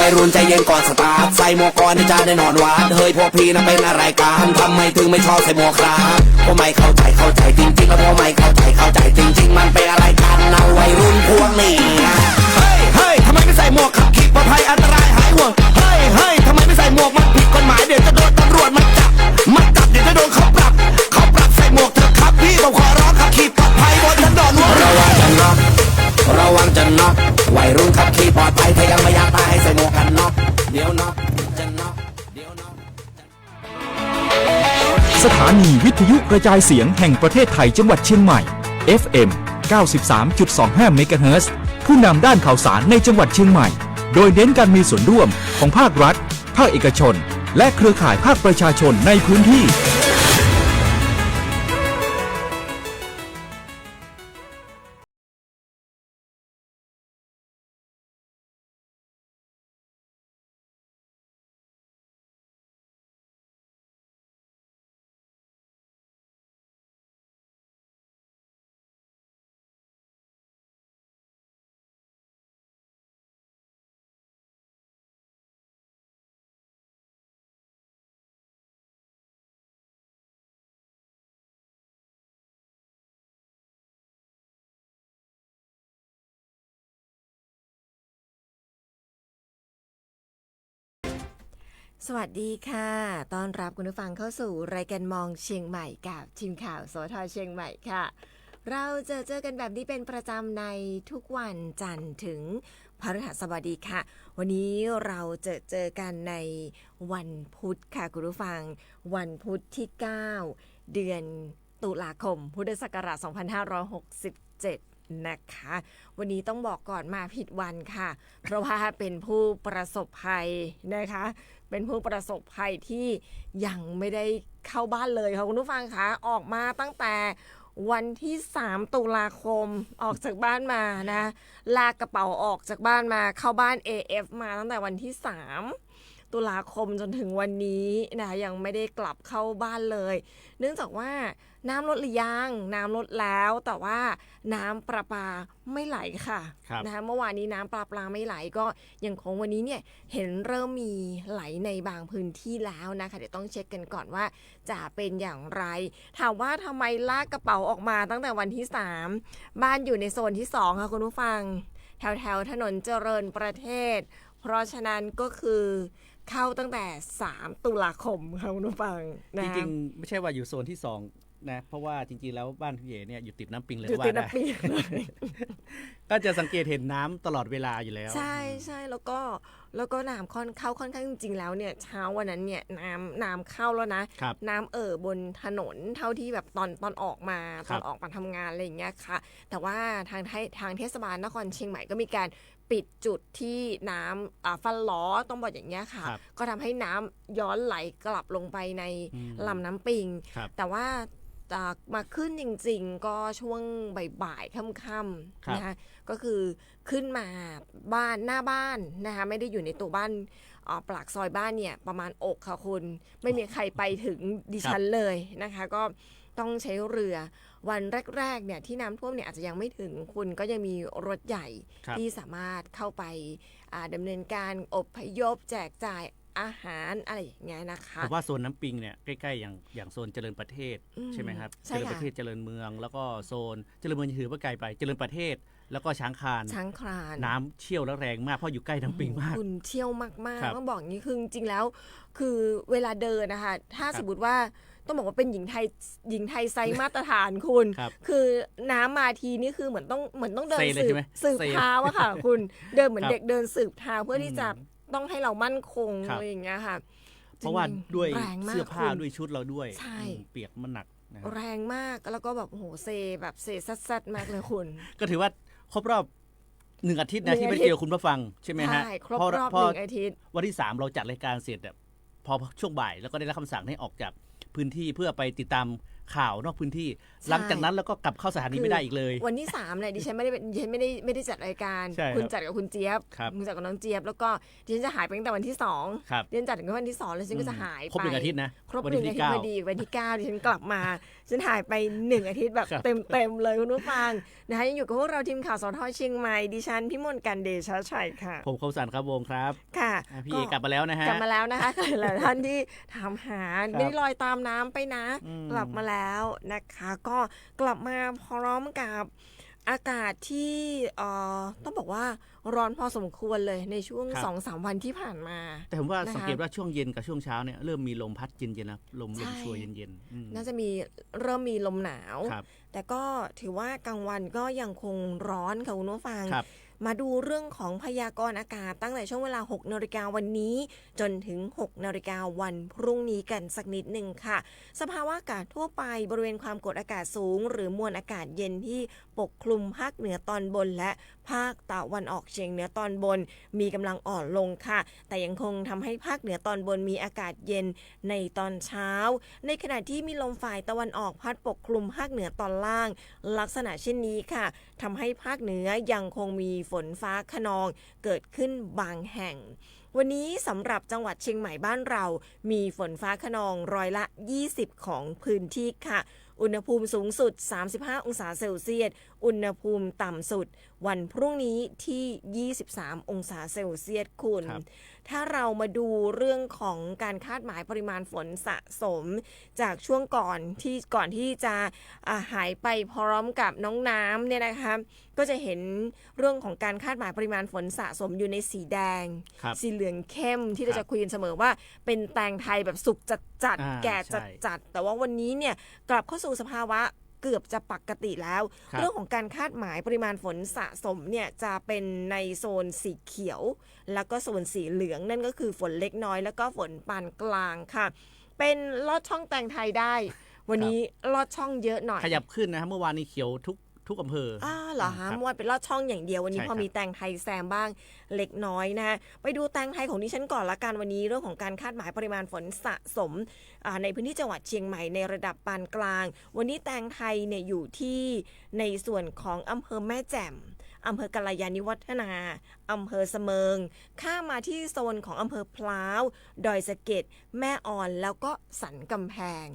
วัยรุ่นใจเย็นก่อนสตาร์ทใส่หมวกก่อนที่จะได้นอนหวานเฮ้ยพวกพี่น่ะเป็นอะไรกันทำไมถึงไม่ชอบใส่หมวกครับก็ไม่เข้าใจจริงๆแล้วพอไม่เข้าใจจริงๆมันเป็นอะไรกันนะวัยรุ่นพวกนี้เฮ้ยทำไมไม่ใส่หมวกขับขี่ปลอดภัยอันตรายหายห่วงเฮ้ยทำไมไม่ใส่หมวกมันผิดกฎหมายเดี๋ยวจะโดนตำรวจมาจับเดี๋ยวจะโดนเขาปรับใส่หมวกเถอะครับพี่ผมขอร้องขับขี่ปลอดภัยบนถนนระวังจะน็อกวัยรุ่นขับขี่ปลอดภัยถ้ายังไม่อยากตายให้ใส่หมวกกันน็อกเดี๋ยวน็อกจะน็อกเดี๋ยวน็อกสถานีวิทยุกระจายเสียงแห่งประเทศไทยจังหวัดเชียงใหม่ FM 93.25 เมกะเฮิรตซ์ผู้นำด้านข่าวสารในจังหวัดเชียงใหม่ โดยเน้นการมีส่วนร่วมของภาครัฐ ภาคเอกชน และเครือข่ายภาคประชาชนในพื้นที่สวัสดีค่ะต้อนรับคุณผู้ฟังเข้าสู่รายการมองเชียงใหม่กับทีมข่าวสท.เชียงใหม่ค่ะเราจะเจอกันแบบนี้เป็นประจำในทุกวันจันทร์ถึงพฤหัสบดีค่ะวันนี้เราจะเจอกันในวันพุธค่ะคุณผู้ฟังวันพุธที่9เดือนตุลาคมพุทธศักราช2567นะคะวันนี้ต้องบอกก่อนมาผิดวันค่ะเพราะว่าเป็นผู้ประสบภัยนะคะเป็นผู้ประสบภัยที่ยังไม่ได้เข้าบ้านเลยค่ะคุณผู้ฟังคะออกมาตั้งแต่วันที่3ตุลาคมออกจากบ้านมานะลากกระเป๋าออกจากบ้านมาเข้าบ้าน AF มาตั้งแต่วันที่3ตุลาคมจนถึงวันนี้นะคะยังไม่ได้กลับเข้าบ้านเลยเนื่องจากว่าน้ำลดหรือยังน้ำลดแล้วแต่ว่าน้ำประปาไม่ไหลค่ะนะคะเมื่อวานนี้น้ำประปาไม่ไหลก็ยังคงวันนี้เนี่ยเห็นเริ่มมีไหลในบางพื้นที่แล้วนะคะเดี๋ยวต้องเช็คกันก่อนว่าจะเป็นอย่างไรถามว่าทำไมลากกระเป๋าออกมาตั้งแต่วันที่3บ้านอยู่ในโซนที่2ค่ะคุณผู้ฟังแถวถนนเจริญประเทศเพราะฉะนั้นก็คือเข้าตั้งแต่3ตุลาคมค่ะคุณผู้ฟังนะจริงๆไม่ใช่ว่าอยู่โซนที่2นะเพราะว่าจริงๆแล้วบ้านพี่เอ๋เนี่ยอยู่ติดน้ำปิงเลยว่าได้ก็จะสังเกตเห็นน้ำตลอดเวลาอยู่แล้วใช่แล้วก็น้ำเข้าค่อนข้างจริงๆแล้วเนี่ยเช้าวันนั้นเนี่ยน้ำเข้าแล้วนะน้ำบนถนนเท่าที่แบบตอนออกมาทำงานอะไรอย่างเงี้ยค่ะแต่ว่าทางเทศบาลนครเชียงใหม่ก็มีการปิดจุดที่น้ำฟันล้อต้องบอกอย่างเงี้ยค่ะก็ทำให้น้ำย้อนไหลกลับลงไปในลำน้ำปิงแต่ว่ามาขึ้นจริงๆก็ช่วงบ่ายๆค่ำๆนะคะก็คือขึ้นมาบ้านหน้าบ้านนะคะไม่ได้อยู่ในตัวบ้านปากซอยบ้านเนี่ยประมาณอกค่ะคุณไม่มีใครไปถึงดิฉันเลยนะคะก็ต้องใช้เรือวันแรกๆเนี่ยที่น้ำท่วมเนี่ยอาจจะยังไม่ถึงคุณก็ยังมีรถใหญ่ที่สามารถเข้าไปดำเนินการอพยพแจกจ่ายอาหารอะไรอย่างเงี้ยนะคะผมว่าโซนน้ำปิงเนี่ยใกล้ๆอย่างโซนเจริญประเทศใช่ไหมครับเจริญประเทศเจริญเมืองแล้วก็โซนเจริญเมืองถือว่าไกลไปเจริญประเทศแล้วก็ช้างคลานน้ำเชี่ยวและแรงมากเพราะอยู่ใกล้น้ำปิงมากคุณเชี่ยวมากๆต้องบอกอย่างนี้คือจริงๆแล้วคือเวลาเดินนะคะถ้าสมมติว่าต้องบอกว่าเป็นหญิงไทยไซส์มาตรฐานคุณคือน้ำมาทีนี่คือเหมือนต้องเดินสืบเท้าอะค่ะคุณเดินเหมือนเด็กเดินสืบเท้าเพื่อที่จะต้องให้เรามั่นคงอะไรอย่างเงี้ยค่ะเพราะว่าด้วยเสื้อผ้าด้วยชุดเราด้วยเปียกมันหนักแรงมากแล้วก็แบบโหเซซัดมากเลยคุณก็ถือว่าครบรอบ1 อาทิตย์นะที่ไปเจอคุณผู้ฟังใช่ไหมฮะครบรอบ1 อาทิตย์วันที่3เราจัดรายการเสร็จพอช่วงบ่ายแล้วก็ได้รับคำสั่งให้ออกจากพื้นที่เพื่อไปติดตาม ข่าวนอกพื้นที่หลังจากนั้นแล้วก็กลับเข้าสถานีไม่ได้อีกเลยวันที่3เนี่ยดิฉันไม่ได้จัดรายการคุณจัดกับคุณเจี๊ยบคุณจัดกับน้องเจี๊ยบแล้วก็ดิฉันจะหายไปตั้งแต่วันที่2ดิฉันจัดถึงวันที่2แล้วฉันก็จะหายไปครบ1 อาทิตย์นะครบ1 อาทิตย์พอดีวันที่9ดิฉันกลับมาฉันหายไป1 อาทิตย์แบบเต็มเลยคุณผู้ฟังนะคะยังอยู่กับพวกเราทีมข่าวสท.เชียงใหม่ดิฉันพิมลกันเดชะชัยค่ะผมคมสันต์ครับวงครับค่ะพี่เอกกลับมาแล้วนะฮะกลับมาแล้วนะคะหลายท่านที่ถามหาไม่ได้ลอยตามน้ำไปนะกลับมาแล้วนะคะก็กลับมาพร้อมกับอากาศที่ต้องบอกว่าร้อนพอสมควรเลยในช่วง 2-3 วันที่ผ่านมาแต่ผมว่าสังเกตว่าช่วงเย็นกับช่วงเช้าเนี่ยเริ่มมีลมพัดเย็นๆนะลมช่วยเย็นๆน่าจะเริ่มมีลมหนาวแต่ก็ถือว่ากลางวันก็ยังคงร้อนค่ะคุณผู้ฟังมาดูเรื่องของพยากรณ์อากาศตั้งแต่ช่วงเวลา 6 นาฬิกาวันนี้จนถึง 6 นาฬิกาวันพรุ่งนี้กันสักนิดหนึ่งค่ะสภาวะอากาศทั่วไปบริเวณความกดอากาศสูงหรือมวลอากาศเย็นที่ปกคลุมภาคเหนือตอนบนและภาคตะวันออกเฉียงเหนือตอนบนมีกำลังอ่อนลงค่ะแต่ยังคงทำให้ภาคเหนือตอนบนมีอากาศเย็นในตอนเช้าในขณะที่มีลมฝ่ายตะวันออกพัดปกคลุมภาคเหนือตอนล่างลักษณะเช่นนี้ค่ะทำให้ภาคเหนือยังคงมีฝนฟ้าคะนองเกิดขึ้นบางแห่งวันนี้สำหรับจังหวัดเชียงใหม่บ้านเรามีฝนฟ้าคะนอง20%ของพื้นที่ค่ะอุณหภูมิสูงสุด35 องศาเซลเซียสอุณหภูมิต่ำสุดวันพรุ่งนี้ที่23 องศาเซลเซียสคุณถ้าเรามาดูเรื่องของการคาดหมายปริมาณฝนสะสมจากช่วงก่อนที่จะหายไปพร้อมกับน้องน้ำเนี่ยนะคะก็จะเห็นเรื่องของการคาดหมายปริมาณฝนสะสมอยู่ในสีแดงสีเหลืองเข้มที่เราจะคุยกันเสมอว่าเป็นแตงไทยแบบสุกจัดแก่จัดแต่ว่าวันนี้เนี่ยกลับเข้าสู่สภาวะเกือบจะปกติแล้วเรื่องของการคาดหมายปริมาณฝนสะสมเนี่ยจะเป็นในโซนสีเขียวแล้วก็โซนสีเหลืองนั่นก็คือฝนเล็กน้อยแล้วก็ฝนปานกลางค่ะเป็นลอดช่องแตงไทยได้วันนี้ลอดช่องเยอะหน่อยขยับขึ้นนะครับเมื่อวานนี้เขียวทุกอำเภอเหรอคะเมื่อวานเป็นลอดช่องอย่างเดียววันนี้พอมีแตงไทยแซมบ้างเล็กน้อยนะไปดูแตงไทยของดิฉันก่อนละกันวันนี้เรื่องของการคาดหมายปริมาณฝนสะสมในพื้นที่จังหวัดเชียงใหม่ในระดับปานกลางวันนี้แตงไทยเนี่ยอยู่ที่ในส่วนของอำเภอแม่แจ่มอำเภอกัลยาณิวัฒนาอำเภอเสมิงข้ามมาที่โซนของอำเภอพร้าวดอยสะเก็ดแม่อ่อนแล้วก็สันกำแพง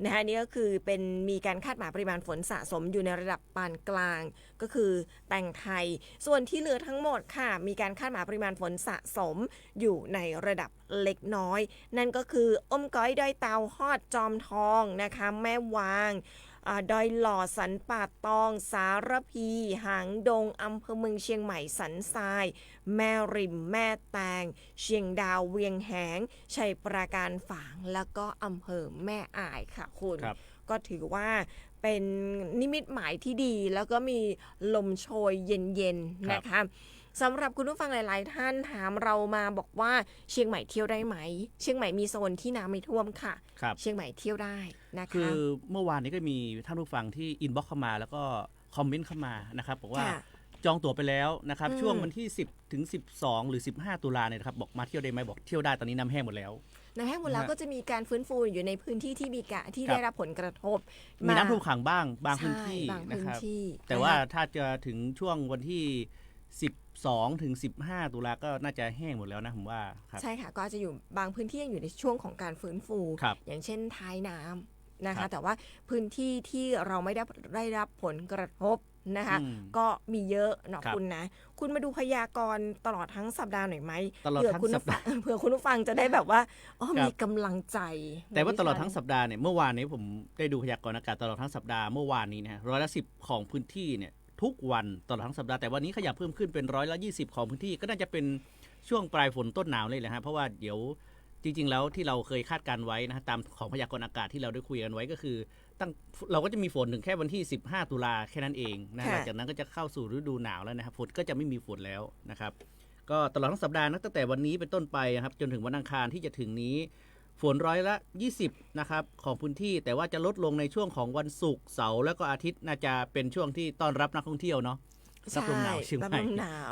นะคะนี่ก็คือเป็นมีการคาดหมายปริมาณฝนสะสมอยู่ในระดับปานกลางก็คือแตงไทยส่วนที่เหลือทั้งหมดค่ะมีการคาดหมายปริมาณฝนสะสมอยู่ในระดับเล็กน้อยนั่นก็คืออมก้อยดอยเตาฮอดจอมทองนะคะแม่วางดอยหล่อสันป่าตองสารพีหางดงอำเภอเมืองเชียงใหม่สันทรายแม่ริมแม่แตงเชียงดาวเวียงแหงชัยปราการฝางแล้วก็อำเภอแม่อายค่ะคุณก็ถือว่าเป็นนิมิตหมายที่ดีแล้วก็มีลมโชยเย็นๆนะคะสำหรับคุณผู้ฟังหลายๆท่านถามเรามาบอกว่าเชียงใหม่เที่ยวได้ไหมเชียงใหม่มีโซนที่น้ำไม่ท่วมค่ะเชียงใหม่เที่ยวได้นะคะคือเมื่อวานนี้ก็มีท่านผู้ฟังที่อินบ็อกซ์เข้ามาแล้วก็คอมเมนต์เข้ามานะครับบอกว่าจองตั๋วไปแล้วนะครับช่วงวันที่10 ถึง 12 หรือ 15 ตุลาเนี่ยครับบอกมาเที่ยวได้ไหมบอกเที่ยวได้ตอนนี้น้ำแห้งหมดแล้วน้ำแห้งหมดแล้วก็จะมีการฟื้นฟูอยู่ในพื้นที่ที่ได้รับผลกระทบมีน้ำท่วมขังบ้างบางพื้นที่นะครับแต่ว่าถ้าจะถึงช่วงวันที่12 ถึง 15 ตุลาก็น่าจะแห้งหมดแล้วนะผมว่าใช่ค่ะก็จะอยู่บางพื้นที่ยังอยู่ในช่วงของการฟื้นฟูอย่างเช่นท้ายน้ำนะคะแต่ว่าพื้นที่ที่เราไม่ได้รับผลกระทบนะคะก็มีเยอะเนาะคุณนะคุณมาดูพยากรณ์ตลอดทั้งสัปดาห์หน่อยไหมเผื่อคุณผู้ฟังจะได้แบบว่ามีกำลังใจแต่ว่าตลอดทั้งสัปดาห์เนี่ยเมื่อวานนี้ผมได้ดูพยากรณ์อากาศตลอดทั้งสัปดาห์เมื่อวานนี้นะ10%ของพื้นที่เนี่ยทุกวันตลอดทั้งสัปดาห์แต่วันนี้ขยับเพิ่มขึ้นเป็น20%ของพื้นที่ก็น่าจะเป็นช่วงปลายฝนต้นหนาวเลยแหละฮะเพราะว่าเดี๋ยวจริงๆแล้วที่เราเคยคาดการไว้นะตามของพยากรณ์อากาศที่เราได้คุยกันไว้ก็คือเราก็จะมีฝนถึงแค่วันที่15 ตุลาแค่นั้นเองนะหลังจากนั้นก็จะเข้าสู่ฤดูหนาวแล้วนะครับฝนก็จะไม่มีฝนแล้วนะครับก็ตลอดทั้งสัปดาห์ตั้งแต่วันนี้เป็นต้นไปนะครับจนถึงวันอังคารที่จะถึงนี้ฝน20%นะครับของพื้นที่แต่ว่าจะลดลงในช่วงของวันศุกร์เสาร์แล้วก็อาทิตย์น่าจะเป็นช่วงที่ต้อนรับนักท่องเที่ยวเนาะรับลมหนาวเชียงใหม่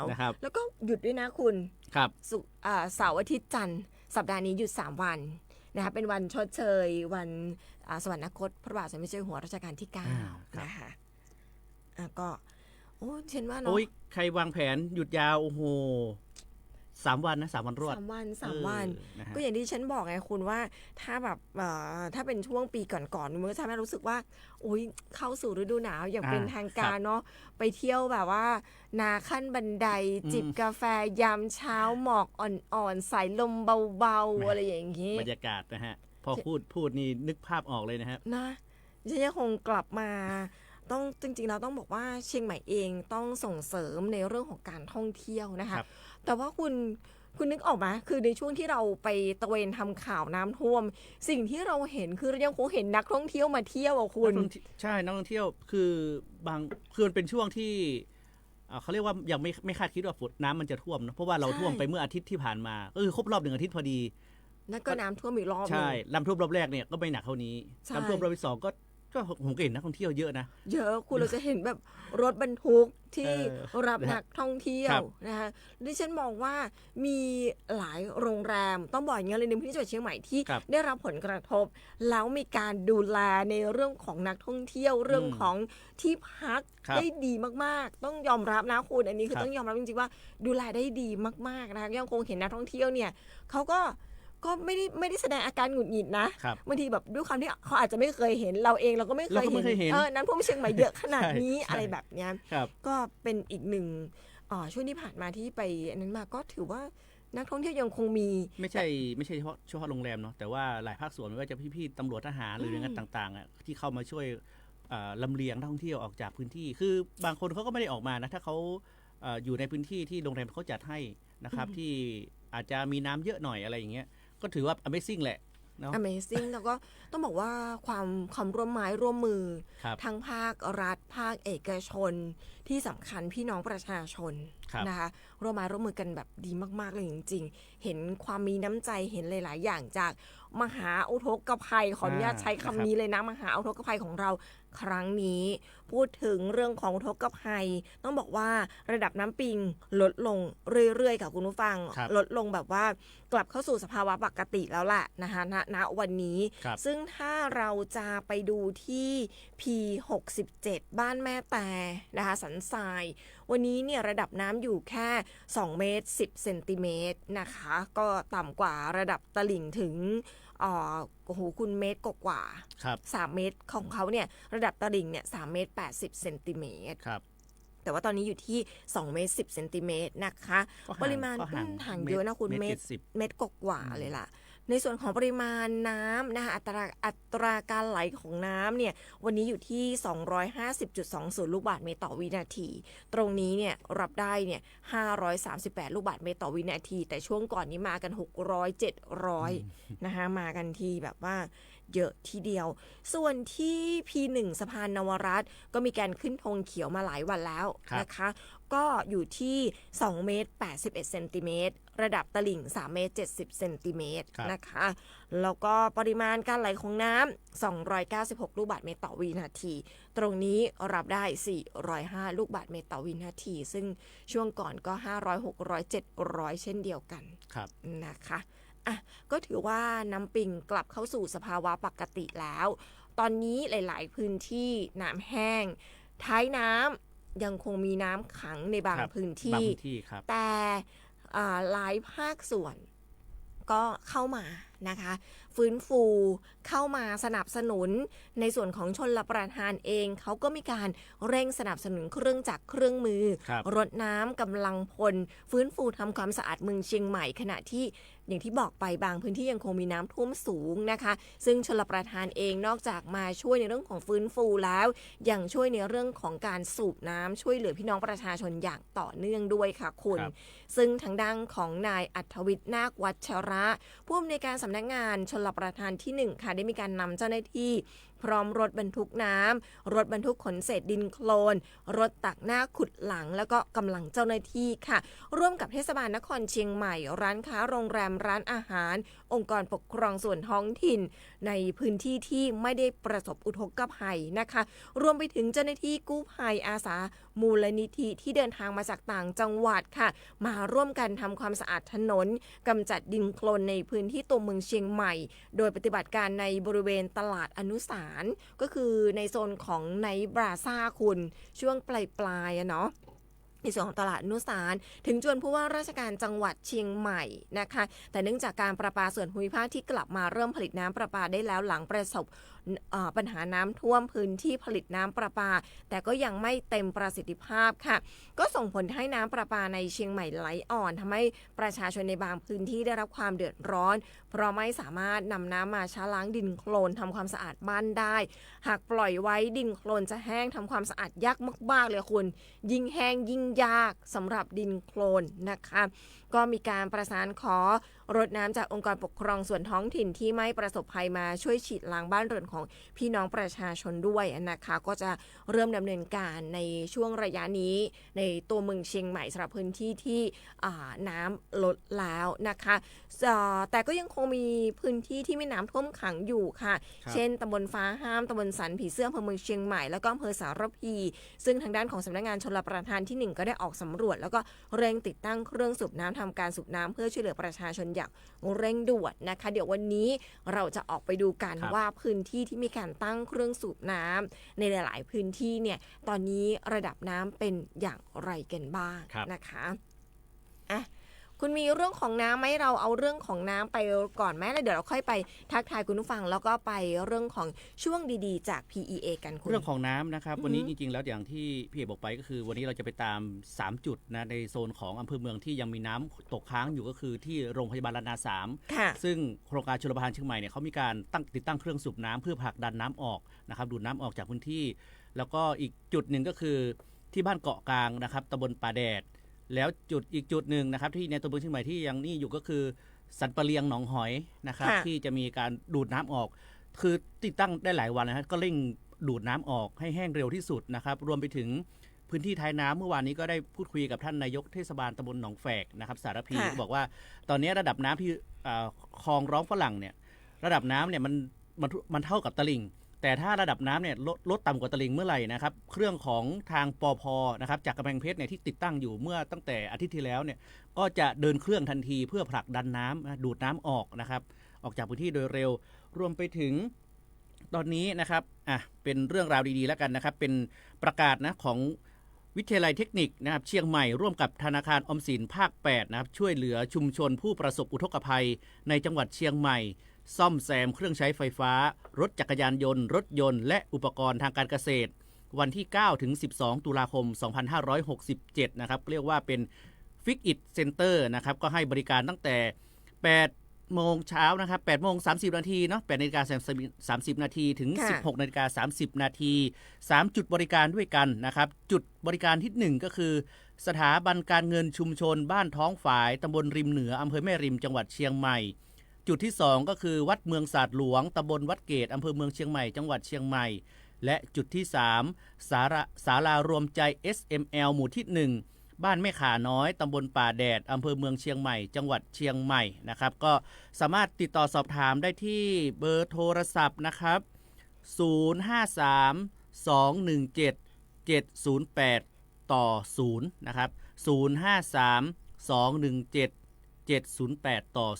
นะครับแล้วก็หยุดด้วยนะคุณครับเสาร์อาทิตย์จันทร์สัปดาห์นี้หยุด3 วัน นะคะเป็นวันชดเชยวันสวรรคตพระบาทสมเด็จเจ้าอยู่หัวรัชกาลที่9นะคะก็โอ้ฉันว่าเนาะใครวางแผนหยุดยาวโอ้โห3 วันนะ3 วันรวด3 วันก็อย่างที่ฉันบอกไงคุณว่าถ้าแบบถ้าเป็นช่วงปีก่อนๆมันก็ทำให้รู้สึกว่าโอ้ยเข้าสู่ฤดูหนาวอย่างเป็นทางการเนาะไปเที่ยวแบบว่านาขั้นบันไดจิบกาแฟยามเช้าหมอกอ่อนๆสายลมเบาๆอะไรอย่างนี้บรรยากาศนะฮะพอพูดนี่นึกภาพออกเลยนะฮะนะฉันยังคงกลับมาต้องจริงๆเราต้องบอกว่าเชียงใหม่เองต้องส่งเสริมในเรื่องของการท่องเที่ยวนะคะแต่ว่าคุณนึกออกไหมคือในช่วงที่เราไปตะเวนทำข่าวน้ำท่วมสิ่งที่เราเห็นคือเรายังคงเห็นนักท่องเที่ยวมาเที่ยวอ่ะคุณใช่นักท่องเที่ยวคือมันเป็นช่วงที่เขาเรียกว่ายังไม่คาดคิดว่าฝนน้ำมันจะท่วมนะเพราะว่าเราท่วมไปเมื่ออาทิตย์ที่ผ่านมาก็คือครบรอบ1 อาทิตย์พอดีนั่นก็น้ำท่วมอีกรอบใช่น้ำท่วมรอบแรกเนี่ยก็ไม่หนักเท่านี้น้ำท่วมรอบที่2ก็ผมเห็นนักท่องเที่ยวเยอะนะเยอะคุณเราจะเห็นแบบรถบรรทุกที่รับนักท่องเที่ยวนะคะดิฉันมองว่ามีหลายโรงแรมต้องบอกอย่างนี้เลยในพื้นที่จังหวัดเชียงใหม่ที่ได้รับผลกระทบแล้วมีการดูแลในเรื่องของนักท่องเที่ยวเรื่องของที่พักได้ดีมากๆต้องยอมรับนะคุณอันนี้คือต้องยอมรับจริงๆว่าดูแลได้ดีมากๆนะคะยังคงเห็นนักท่องเที่ยวเนี่ยเขาก็ไม่ได้แสดงอาการหงุดหงิดนะบางทีแบบด้วยความที่เขาอาจจะไม่เคยเห็นเราเองเราก็ไม่เคยเห็นน้ำท่วมเชียงใหม่เยอะขนาดนี้อะไรแบบเนี้ยก็เป็นอีกหนึ่งช่วงที่ผ่านมาที่ไปอันนั้นมาก็ถือว่านักท่องเที่ยวยังคงมีไม่ใช่เฉพาะโรงแรมเนาะแต่ว่าหลายภาคส่วนไม่ว่าจะพี่ๆตำรวจทหารหรือหน่วยงานต่างๆที่เข้ามาช่วยลำเลียงนักท่องเที่ยวออกจากพื้นที่คือบางคนเขาก็ไม่ได้ออกมานะถ้าเขาอยู่ในพื้นที่ที่โรงแรมเขาจัดให้นะครับที่อาจจะมีน้ำเยอะหน่อยอะไรอย่างเงี้ยก็ถือว่า Amazing แหละ Amazing แล้วก็ต้องบอกว่าความร่วมไม้ร่วมมือทั้งภาครัฐภาคเอกชนที่สำคัญพี่น้องประชาชนนะคะร่วมไม้ร่วมมือกันแบบดีมากๆเลยจริงๆเห็นความมีน้ำใจเห็นหลายๆอย่างจากมหาอุทกภัยขออนุญาตใช้คำนี้เลยนะมหาอุทกภัยของเราครั้งนี้พูดถึงเรื่องของอุทกภัยต้องบอกว่าระดับน้ำปิงลดลงเรื่อยๆค่ะคุณผู้ฟังลดลงแบบว่ากลับเข้าสู่สภาวะปกติแล้วแหละนะคะณวันนี้ซึ่งถ้าเราจะไปดูที่ P67 บ้านแม่แต่นะคะสันทรายวันนี้เนี่ยระดับน้ำอยู่แค่2 เมตร 10 เซนติเมตรนะคะก็ต่ำกว่าระดับตลิ่งถึงคุณเมตรกว่า3 เมตรของเขาเนี่ยระดับตลิ่งเนี่ย3 เมตร 80 เซนติเมตรแต่ว่าตอนนี้อยู่ที่2 เมตร 10 เซนติเมตรนะคะปริมาณห่างเยอะนะคุณเมตรกว่าเลยล่ะในส่วนของปริมาณน้ำนะคะอัตราการไหลของน้ำเนี่ยวันนี้อยู่ที่ 250.20 ลูกบาศก์เมตรต่อวินาทีตรงนี้เนี่ยรับได้เนี่ย538 ลูกบาศก์เมตรต่อวินาทีแต่ช่วงก่อนนี้มากัน600 700นะคะมากันทีแบบว่าเยอะทีเดียวส่วนที่ P1 สะพานนวรัตน์ก็มีการขึ้นธงเขียวมาหลายวันแล้วนะคะก็อยู่ที่2 เมตร 81 เซนติเมตรระดับตลิ่ง3 เมตร 70 เซนติเมตรนะคะแล้วก็ปริมาณการไหลของน้ำ296 ลูกบาศก์เมตรต่อวินาทีตรงนี้รับได้405 ลูกบาศก์เมตรต่อวินาทีซึ่งช่วงก่อนก็500 600 700เช่นเดียวกันนะคะก็ถือว่าน้ำปิงกลับเข้าสู่สภาวะปกติแล้วตอนนี้หลายๆพื้นที่น้ำแห้งท้ายน้ำยังคงมีน้ำขังในบางพื้นที่แต่หลายภาคส่วนก็เข้ามานะคะฟื้นฟูเข้ามาสนับสนุนในส่วนของชลประทานเองเขาก็มีการเร่งสนับสนุนเครื่องจักรเครื่องมือรถน้ำกำลังพลฟื้นฟูทำความสะอาดเมืองเชียงใหม่ขณะที่อย่างที่บอกไปบางพื้นที่ยังคงมีน้ำท่วมสูงนะคะซึ่งชลประทานเองนอกจากมาช่วยในเรื่องของฟื้นฟูแล้วยังช่วยในเรื่องของการสูบน้ำช่วยเหลือพี่น้องประชาชนอย่างต่อเนื่องด้วยค่ะคุณซึ่งทางด้านของนายอัธวิทย์นาควัชระผู้อำนวยการสำนักงานชลประทานที่1ค่ะได้มีการนำเจ้าหน้าที่พร้อมรถบรรทุกน้ำรถบรรทุกขนเศษดินโคลนรถตักหน้าขุดหลังแล้วก็กำลังเจ้าหน้าที่ค่ะร่วมกับเทศบาลนครเชียงใหม่ร้านค้าโรงแรม ร้านอาหารองค์กรปกครองส่วนท้องถิ่นในพื้นที่ที่ไม่ได้ประสบอุทกภัยนะคะรวมไปถึงเจ้าหน้าที่กู้ภัยอาสามูลนิธิที่เดินทางมาจากต่างจังหวัดค่ะมาร่วมกันทำความสะอาดถนนกำจัดดินโคลนในพื้นที่ตัวเมืองเชียงใหม่โดยปฏิบัติการในบริเวณตลาดอนุสารณ์ก็คือในโซนของไนท์บราซ่าคุณช่วงปลายๆเนาะในส่วนของตลาดอนุสารณ์ถึงจวนผู้ว่าราชการจังหวัดเชียงใหม่นะคะแต่เนื่องจากการประปาส่วนภูมิภาคที่กลับมาเริ่มผลิตน้ำประปาได้แล้วหลังประสบปัญหาน้ำท่วมพื้นที่ผลิตน้ำประปาแต่ก็ยังไม่เต็มประสิทธิภาพค่ะก็ส่งผลให้น้ำประปาในเชียงใหม่ไหลอ่อนทำให้ประชาชนในบางพื้นที่ได้รับความเดือดร้อนเพราะไม่สามารถนำน้ำมาชะล้างดินโคลนทำความสะอาดบ้านได้หากปล่อยไว้ดินโคลนจะแห้งทำความสะอาดยากมากๆเลยคุณยิ่งแห้งยิ่งยากสำหรับดินโคลนนะคะก็มีการประสานขอรถน้ำจากองค์กรปกครองส่วนท้องถิ่นที่ไม่ประสบภัยมาช่วยฉีดล้างบ้านเรือนของพี่น้องประชาชนด้วยนะคะก็จะเริ่มดำเนินการในช่วงระยะนี้ในตัวเมืองเชียงใหม่สำหรับพื้นที่ที่น้ำลดแล้วนะคะแต่ก็ยังคงมีพื้นที่ที่มีน้ำท่วมขังอยู่ค่ะเช่นตำบลฟ้าห้ามตำบลสันผีเสื้ออำเภอเมืองเชียงใหม่แล้วก็อำเภอสารพีซึ่งทางด้านของสำนักงานชลประทานที่ 1ก็ได้ออกสำรวจแล้วก็เร่งติดตั้งเครื่องสูบน้ำทำการสูบน้ำเพื่อช่วยเหลือประชาชนอย่างเร่งด่วนนะคะเดี๋ยววันนี้เราจะออกไปดูกันว่าพื้นที่ที่มีการตั้งเครื่องสูบน้ำในหลายๆพื้นที่เนี่ยตอนนี้ระดับน้ำเป็นอย่างไรกันบ้างนะคะคุณมีเรื่องของน้ำไหมเราเอาเรื่องของน้ำไปก่อนไหมแล้วเดี๋ยวเราค่อยไปทักทายคุณผู้ฟังแล้วก็ไปเรื่องของช่วงดีๆจาก PEA กันคุณเรื่องของน้ำนะครับวันนี้จริงๆแล้วอย่างที่พี่เอกบอกไปก็คือวันนี้เราจะไปตาม3จุดนะในโซนของอำเภอเมืองที่ยังมีน้ำตกค้างอยู่ก็คือที่โรงพยาบาลลานา3ซึ่งโครงการชลประทานเชียงใหม่เนี่ยเขามีการติดตั้งเครื่องสูบน้ำเพื่อผลักดันน้ำออกนะครับดูดน้ำออกจากพื้นที่แล้วก็อีกจุดหนึ่งก็คือที่บ้านเกาะกลางนะครับตำบลป่าแดดแล้วอีกจุดหนึ่งนะครับที่ในตัวเมืองเชียงใหม่ที่ยังนี่อยู่ก็คือสันปะเลียงหนองหอยนะครับที่จะมีการดูดน้ำออกคือติดตั้งได้หลายวันนะครับก็เร่งดูดน้ำออกให้แห้งเร็วที่สุดนะครับรวมไปถึงพื้นที่ท้ายน้ำเมื่อวานนี้ก็ได้พูดคุยกับท่านนายกเทศบาลตำบลหนองแฝกนะครับสารพีบอกว่าตอนนี้ระดับน้ำที่คลองร้องฝรั่งเนี่ยระดับน้ำเนี่ยมันเท่ากับตลิ่งแต่ถ้าระดับน้ำเนี่ยลดต่ำกว่าตลิ่งเมื่อไหร่นะครับเครื่องของทางปพนะครับจากกำแพงเพชรเนี่ยที่ติดตั้งอยู่เมื่อตั้งแต่อาทิตย์ที่แล้วเนี่ยก็จะเดินเครื่องทันทีเพื่อผลักดันน้ำดูดน้ำออกนะครับออกจากพื้นที่โดยเร็วรวมไปถึงตอนนี้นะครับเป็นเรื่องราวดีๆแล้วกันนะครับเป็นประกาศนะของวิทยาลัยเทคนิคนะครับเชียงใหม่ร่วมกับธนาคารออมสินภาค8นะครับช่วยเหลือชุมชนผู้ประสบอุทกภัยในจังหวัดเชียงใหม่ซ่อมแซมเครื่องใช้ไฟฟ้ารถจักรยานยนต์รถยนต์และอุปกรณ์ทางการเกษตรวันที่9ถึง12ตุลาคม2567นะครับเรียกว่าเป็น Fix It Center นะครับก็ให้บริการตั้งแต่8โมงเช้านะครับ8โมง30นาทีเนาะ8นาฬิกา30นาทีถึง16นาฬิกา30นาที3จุดบริการด้วยกันนะครับจุดบริการที่1ก็คือสถาบันการเงินชุมชนบ้านท้องฝายตำบลริมเหนืออำเภอแม่ริมจังหวัดเชียงใหม่จุดที่2ก็คือวัดเมืองศาสตร์หลวงตำบลวัดเกตอำเภอเมืองเชียงใหม่จังหวัดเชียงใหม่และจุดที่3ศาลารวมใจ SML หมู่ที่1บ้านแม่ขาน้อยตำบลป่าแดดอำเภอเมืองเชียงใหม่จังหวัดเชียงใหม่นะครับก็สามารถติดต่อสอบถามได้ที่เบอร์โทรศัพท์นะครับ053-217-708ต่อ0นะครับ053-217-708ต่อ0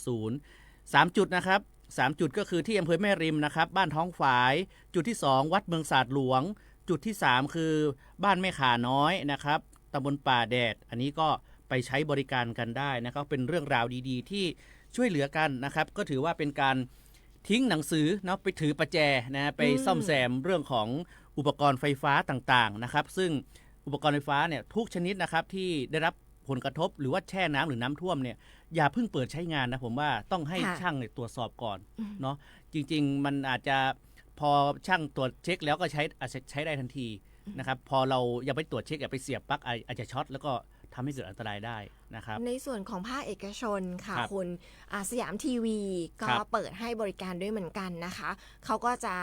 3จุดนะครับ3จุดก็คือที่อำเภอแม่ริมนะครับบ้านท้องฝายจุดที่2วัดเมืองศาสตร์หลวงจุดที่3คือบ้านแม่ขาน้อยนะครับตำบลป่าแดดอันนี้ก็ไปใช้บริการกันได้นะครับเป็นเรื่องราวดีๆที่ช่วยเหลือกันนะครับก็ถือว่าเป็นการทิ้งหนังสือเนาะไปถือประแจนะไปซ่อมแซมเรื่องของอุปกรณ์ไฟฟ้าต่างๆนะครับซึ่งอุปกรณ์ไฟฟ้าเนี่ยทุกชนิดนะครับที่ได้รับผลกระทบหรือว่าแช่น้ำหรือน้ำท่วมเนี่ยอย่าเพิ่งเปิดใช้งานนะผมว่าต้องให้ช่างตรวจสอบก่อนเนาะจริงๆมันอาจจะพอช่างตรวจเช็คแล้วก็อาจจะใช้ได้ทันทีนะครับพอเรายังไปตรวจเช็คอย่าไปเสียบปลั๊กอาจจะช็อตแล้วก็ทำให้เกิดอันตรายได้ นะครับในส่วนของภาคเอกชนค่ะ ครับ คุณสยามทีวีก็ ครับ เปิดให้บริการด้วยเหมือนกันนะคะเขาก็จะ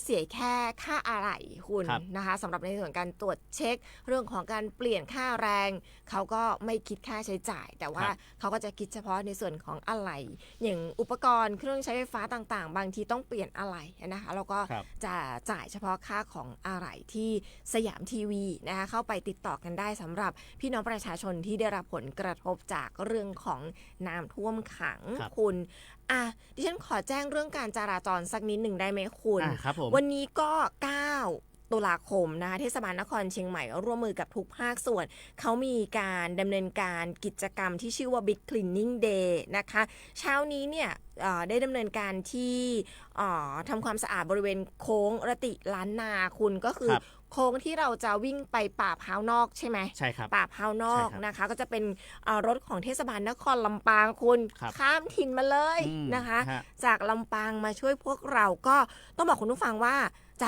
เสียแค่ค่าอะไหล่คุณ ครับ นะคะสำหรับในส่วนการตรวจเช็คเรื่องของการเปลี่ยนค่าแรงเขาก็ไม่คิดค่าใช้จ่าย แต่ว่าเขาก็จะคิดเฉพาะในส่วนของอะไหล่อย่างอุปกรณ์เครื่องใช้ไฟฟ้าต่างๆ บางทีต้องเปลี่ยนอะไหล่นะคะแล้วก็จะจ่ายเฉพาะค่าของอะไหล่ที่สยามทีวีนะคะเข้าไปติดต่อกันได้สำหรับพี่น้องประชาชนที่ได้รับผลกระทบจากเรื่องของน้ำท่วมขังคุณดิฉันขอแจ้งเรื่องการจราจรสักนิดหนึ่งได้ไหมคุณครับผมวันนี้ก็ 9 ตุลาคมนะคะเทศบาลนครเชียงใหม่ร่วมมือกับทุกภาคส่วนเขามีการดำเนินการกิจกรรมที่ชื่อว่า Big Cleaning Day นะคะเช้านี้เนี่ยได้ดำเนินการที่ทำความสะอาดบริเวณโค้งรติล้านนาคุณก็คือโค้งที่เราจะวิ่งไปป่าพร้าวนอกใช่ไหมใช่ครับป่าพร้าวนอกนะคะก็จะเป็นรถของเทศบาลนครลำปางคุณข้ามถิ่นมาเลยนะคะจากลำปางมาช่วยพวกเราก็ต้องบอกคุณผู้ฟังว่าใจ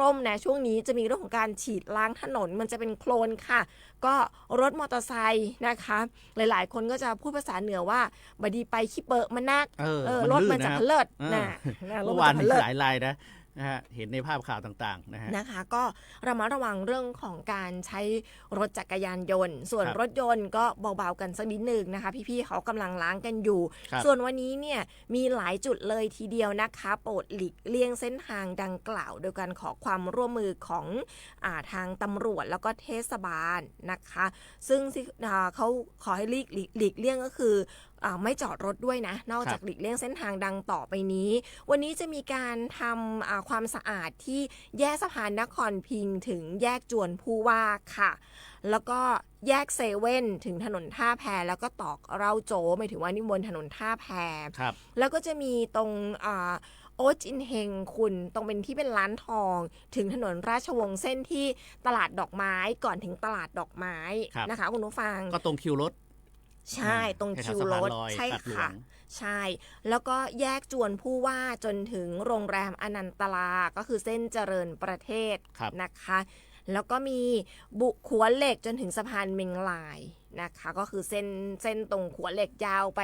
ร่มๆนะช่วงนี้จะมีเรื่องของการฉีดล้างถนนมันจะเป็นโคลนค่ะก็รถมอเตอร์ไซค์นะคะหลายๆคนก็จะพูดภาษาเหนือว่าบดีไปขี้เปอะมันนักรถมันจะเพลิดนะเมื่อวานมีหลายรายนะเห็นในภาพข่าวต่างๆนะคะก็ระมัดระวังเรื่องของการใช้รถจักรยานยนต์ส่วนรถยนต์ก็เบาๆกันสักนิดนึงนะคะพี่ๆเขากำลังล้างกันอยู่ส่วนวันนี้เนี่ยมีหลายจุดเลยทีเดียวนะคะโปรดหลีกเลี่ยงเส้นทางดังกล่าวโดยการขอความร่วมมือของทางตำรวจแล้วก็เทศบาลนะคะซึ่งเขาขอให้หลีกเลี่ยงก็คือไม่จอดรถด้วยนะนอกจากหลีกเลี่ยงเส้นทางดังต่อไปนี้วันนี้จะมีการทำความสะอาดที่แยกสะพานนครพิงค์ถึงแยกจวนผู้ว่าค่ะแล้วก็แยกเซเว่นถึงถนนท่าแพแล้วก็ตอกเร่าโจหมายถึงว่านี่บนถนนท่าแพแล้วก็จะมีตรงโอจินเฮงคุณตรงเป็นที่เป็นร้านทองถึงถนนราชวงศ์เส้นที่ตลาดดอกไม้ก่อนถึงตลาดดอกไม้นะคะคุณผู้ฟังก็ตรงคิวรถใช่ตรงคิวรถใช่ค่ะใช่แล้วก็แยกจวนผู้ว่าจนถึงโรงแรมอนันตลาก็คือเส้นเจริญประเทศนะคะแล้วก็มีบุขัวเหล็กจนถึงสะพานเมงลายนะคะก็คือเส้นตรงขัวเหล็กยาวไป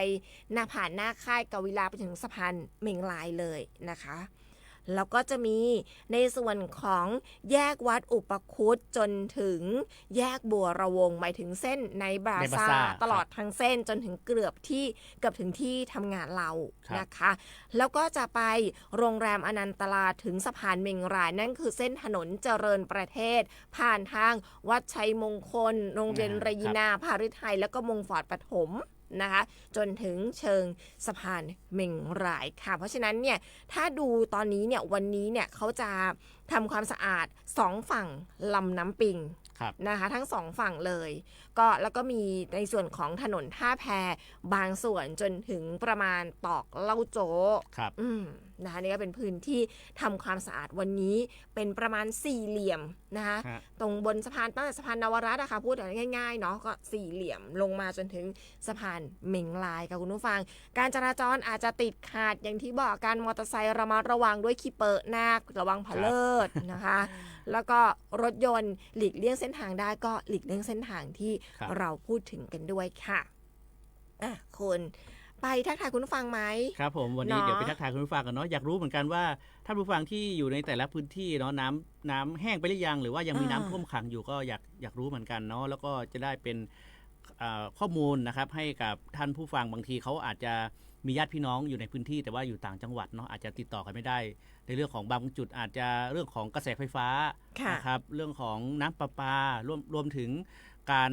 หน้าผ่านหน้าค่ายกวิลาไปถึงสะพานเมงลายเลยนะคะแล้วก็จะมีในส่วนของแยกวัดอุปคุตจนถึงแยกบัวระวงหมายถึงเส้นในบราซาตลอดทั้งเส้นจนถึงเกือบถึงที่ทำงานเรานะคะแล้วก็จะไปโรงแรมอนันตลาถึงสะพานเมงรายนั่นคือเส้นถนนเจริญประเทศผ่านทางวัดชัยมงคลโรงเรียนระยินาภาริไทยแล้วก็มงฟอร์ดปฐมนะคะจนถึงเชิงสะพานเมงรายค่ะเพราะฉะนั้นเนี่ยถ้าดูตอนนี้เนี่ยวันนี้เนี่ยเขาจะทำความสะอาด2ฝั่งลำน้ำปิงนะคะทั้ง2ฝั่งเลยก็แล้วก็มีในส่วนของถนนท่าแพบางส่วนจนถึงประมาณตอกเล่าโจนะคะนี่ก็เป็นพื้นที่ทำความสะอาดวันนี้เป็นประมาณสี่เหลี่ยมนะคะตรงบนสะพานตั้งแต่สะพานนวรัตน์นะคะพูดง่ายๆเนาะก็สี่เหลี่ยมลงมาจนถึงสะพานเมงลายค่ะคุณผู้ฟังการจราจรอาจจะติดขัดอย่างที่บอกการมอเตอร์ไซค์ระมัดระวังด้วยขี้เปิดหน้าระวังผเลิศนะคะแล้วก็รถยนต์หลีกเลี่ยงเส้นทางได้ก็หลีกเลี่ยงเส้นทางที่เราพูดถึงกันด้วยค่ะคุณไปทักทายคุณผู้ฟังไหมครับผมวันนี้เดี๋ยวไปทักทายคุณผู้ฟังกันเนาะอยากรู้เหมือนกันว่าท่านผู้ฟังที่อยู่ในแต่ละพื้นที่เนาะน้ำแห้งไปหรือยังหรือว่ายังมีน้ำท่วมขังอยู่ก็อยากรู้เหมือนกันเนาะแล้วก็จะได้เป็นข้อมูลนะครับให้กับท่านผู้ฟังบางทีเขาอาจจะมีญาติพี่น้องอยู่ในพื้นที่แต่ว่าอยู่ต่างจังหวัดเนาะอาจจะติดต่อกันไม่ได้ในเรื่องของบางจุดอาจจะเรื่องของกระแสไฟฟ้านะครับเรื่องของน้ำประปารวมถึงการ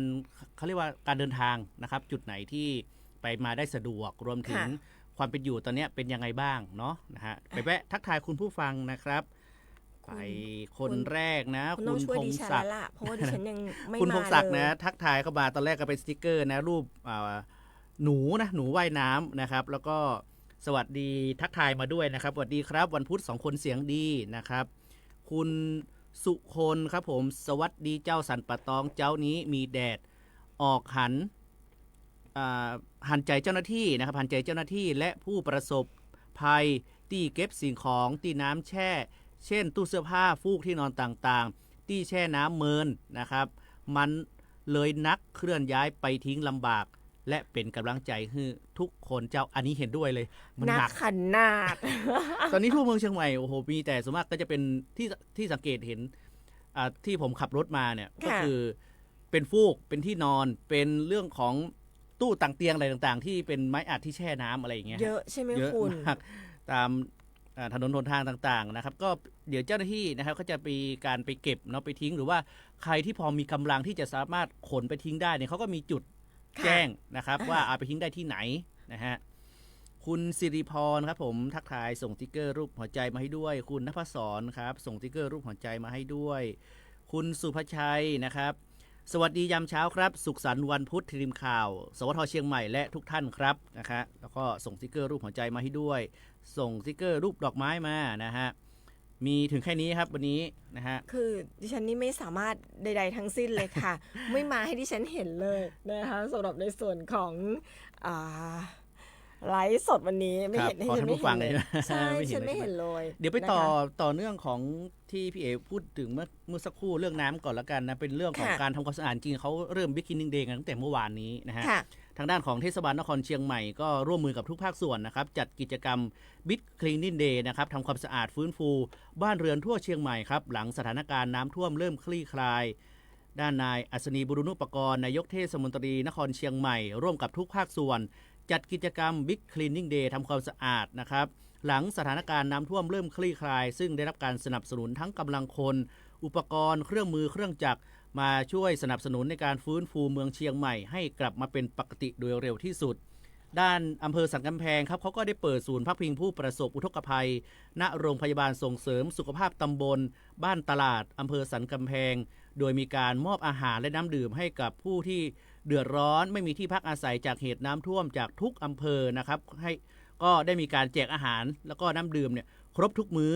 เขาเรียกว่าการเดินทางนะครับจุดไหนที่ไปมาได้สะดวกรวมถึงความเป็นอยู่ตอนนี้เป็นยังไงบ้างเนาะนะฮะไปแวะทักทายคุณผู้ฟังนะครับไปคนแรกนะคุณพงศักดิ์เพราะว่าดิฉันยังไม่มาคุณพงศักดิ์นะทักทายเข้ามาตอนแรกก็เป็นสติ๊กเกอร์นะรูปหนูว่ายน้ำนะครับแล้วก็สวัสดีทักทายมาด้วยนะครับสวัสดีครับวันพุธ2คนเสียงดีนะครับคุณสุคนครับผมสวัสดีเจ้าสันปะตองเจ้านี้มีแดดออกหันใจเจ้าหน้าที่นะครับหันใจเจ้าหน้าที่และผู้ประสบภัยที่เก็บสิ่งของที่น้ำแช่เช่นตู้เสื้อผ้าฟูกที่นอนต่างๆที่แช่น้ำเมินนะครับมัน เลยนักเคลื่อนย้ายไปทิ้งลำบากและเป็นกำลังใจให้ทุกคนเจ้าอันนี้เห็นด้วยเลยมันหนัก ขนาด ตอนนี้ทั่วเมืองเชียงใหม่โอ้โหมีแต่ส่วนมากก็จะเป็นที่สังเกตเห็นที่ผมขับรถมาเนี่ยก็คือเป็นฟูกเป็นที่นอนเป็นเรื่องของตู้ต่างเตียงอะไรต่างๆที่เป็นไม้อัดที่แช่น้ำอะไรอย่างเงี้ยเยอะใช่ไหม เยอะ คุณ มากตามถนนหนทางต่างๆนะครับก็เดี๋ยวเจ้าหน้าที่นะครับเขาจะมีการไปเก็บเนาะไปทิ้งหรือว่าใครที่พอมีกำลังที่จะสามารถขนไปทิ้งได้เนี่ยเขาก็มีจุดแจ้งนะครับว่าเอาไปทิ้งได้ที่ไหนนะฮะคุณสิริพรครับผมทักทายส่งติ๊กเกอร์รูปหัวใจมาให้ด้วยคุณณภศรครับส่งติ๊กเกอร์รูปหัวใจมาให้ด้วยคุณสุภชัยนะครับสวัสดียามเช้าครับสุขสันต์วันพุธทีมข่าวสวทเชียงใหม่และทุกท่านครับนะคะแล้วก็ส่งติ๊กเกอร์รูปหัวใจมาให้ด้วยส่งติ๊กเกอร์รูปดอกไม้มานะฮะมีถึงแค่นี้ครับวันนี้นะฮะคือดิฉันนี่ไม่สามารถใดๆทั้งสิ้นเลยค่ะ ไม่มาให้ดิฉันเห็นเลยนะคะสำหรับในส่วนของไลฟ์สดวันนี้ไม่เห็นให้ฉันไม่เห็นเลยใช่ฉันไม่เห็นเลยเดี๋ยวไปต่อเนื่องของที่พี่เอ๋พูดถึงเมื่อสักครู่เรื่องน้ำก่อนละกันนะเป็นเรื่องของการทำความสะอาดจริงเขาเริ่มบิ๊กคินนิ่งเดย์กันตั้งแต่เมื่อวานนี้นะฮะทางด้านของเทศบาลนครเชียงใหม่ก็ร่วมมือกับทุกภาคส่วนนะครับจัดกิจกรรมบิ๊กคลีนนิ่งเดย์นะครับทำความสะอาดฟื้นฟูบ้านเรือนทั่วเชียงใหม่ครับหลังสถานการณ์น้ำท่วมเริ่มคลี่คลายด้านนายอัศนีบุรุณุปกรณ์นายกเทศมนตรีนครเชียงใหม่ร่วมกับทุกภาคส่วนจัดกิจกรรม Big Cleaning Day ทำความสะอาดนะครับหลังสถานการณ์น้ำท่วมเริ่มคลี่คลายซึ่งได้รับการสนับสนุนทั้งกำลังคนอุปกรณ์เครื่องมือเครื่องจักรมาช่วยสนับสนุนในการฟื้นฟูเมืองเชียงใหม่ให้กลับมาเป็นปกติโดยเร็วที่สุดด้านอำเภอสันกำแพงครับเขาก็ได้เปิดศูนย์พักพิงผู้ประสบอุทกภัยณโรงพยาบาลส่งเสริมสุขภาพตำบลบ้านตลาดอำเภอสันกำแพงโดยมีการมอบอาหารและน้ำดื่มให้กับผู้ที่เดือดร้อนไม่มีที่พักอาศัยจากเหตุน้ำท่วมจากทุกอำเภอนะครับก็ได้มีการแจกอาหารแล้วก็น้ำดื่มเนี่ยครบทุกมื้อ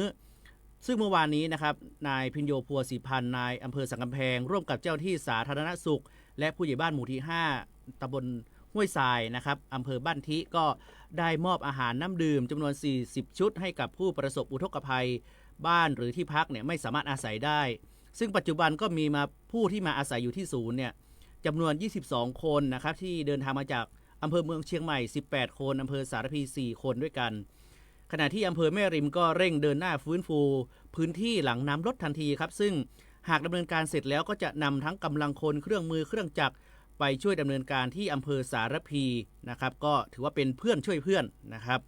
ซึ่งเมื่อวานนี้นะครับนายพิญโยพัวศรีพันธ์นายอำเภอสันกำแพงร่วมกับเจ้าที่สาธารณสุขและผู้ใหญ่บ้านหมู่ที่5ตำบลห้วยทรายนะครับอำเภอบ้านทิก็ได้มอบอาหารน้ำดื่มจำนวน40ชุดให้กับผู้ประสบอุทกภัยบ้านหรือที่พักเนี่ยไม่สามารถอาศัยได้ซึ่งปัจจุบันก็มีมาผู้ที่มาอาศัยอยู่ที่ศูนย์เนี่ยจำนวน22คนนะครับที่เดินทางมาจากอำเภอเมืองเชียงใหม่18คนอำเภอสารพี4คนด้วยกันขณะที่อำเภอแม่ริมก็เร่งเดินหน้าฟื้นฟูพื้นที่หลังน้ำลดทันทีครับซึ่งหากดำเนินการเสร็จแล้วก็จะนำทั้งกำลังคนเครื่องมือเครื่องจักรไปช่วยดำเนินการที่อำเภอสารพีนะครับก็ถือว่าเป็นเพื่อนช่วยเพื่อนนะครับ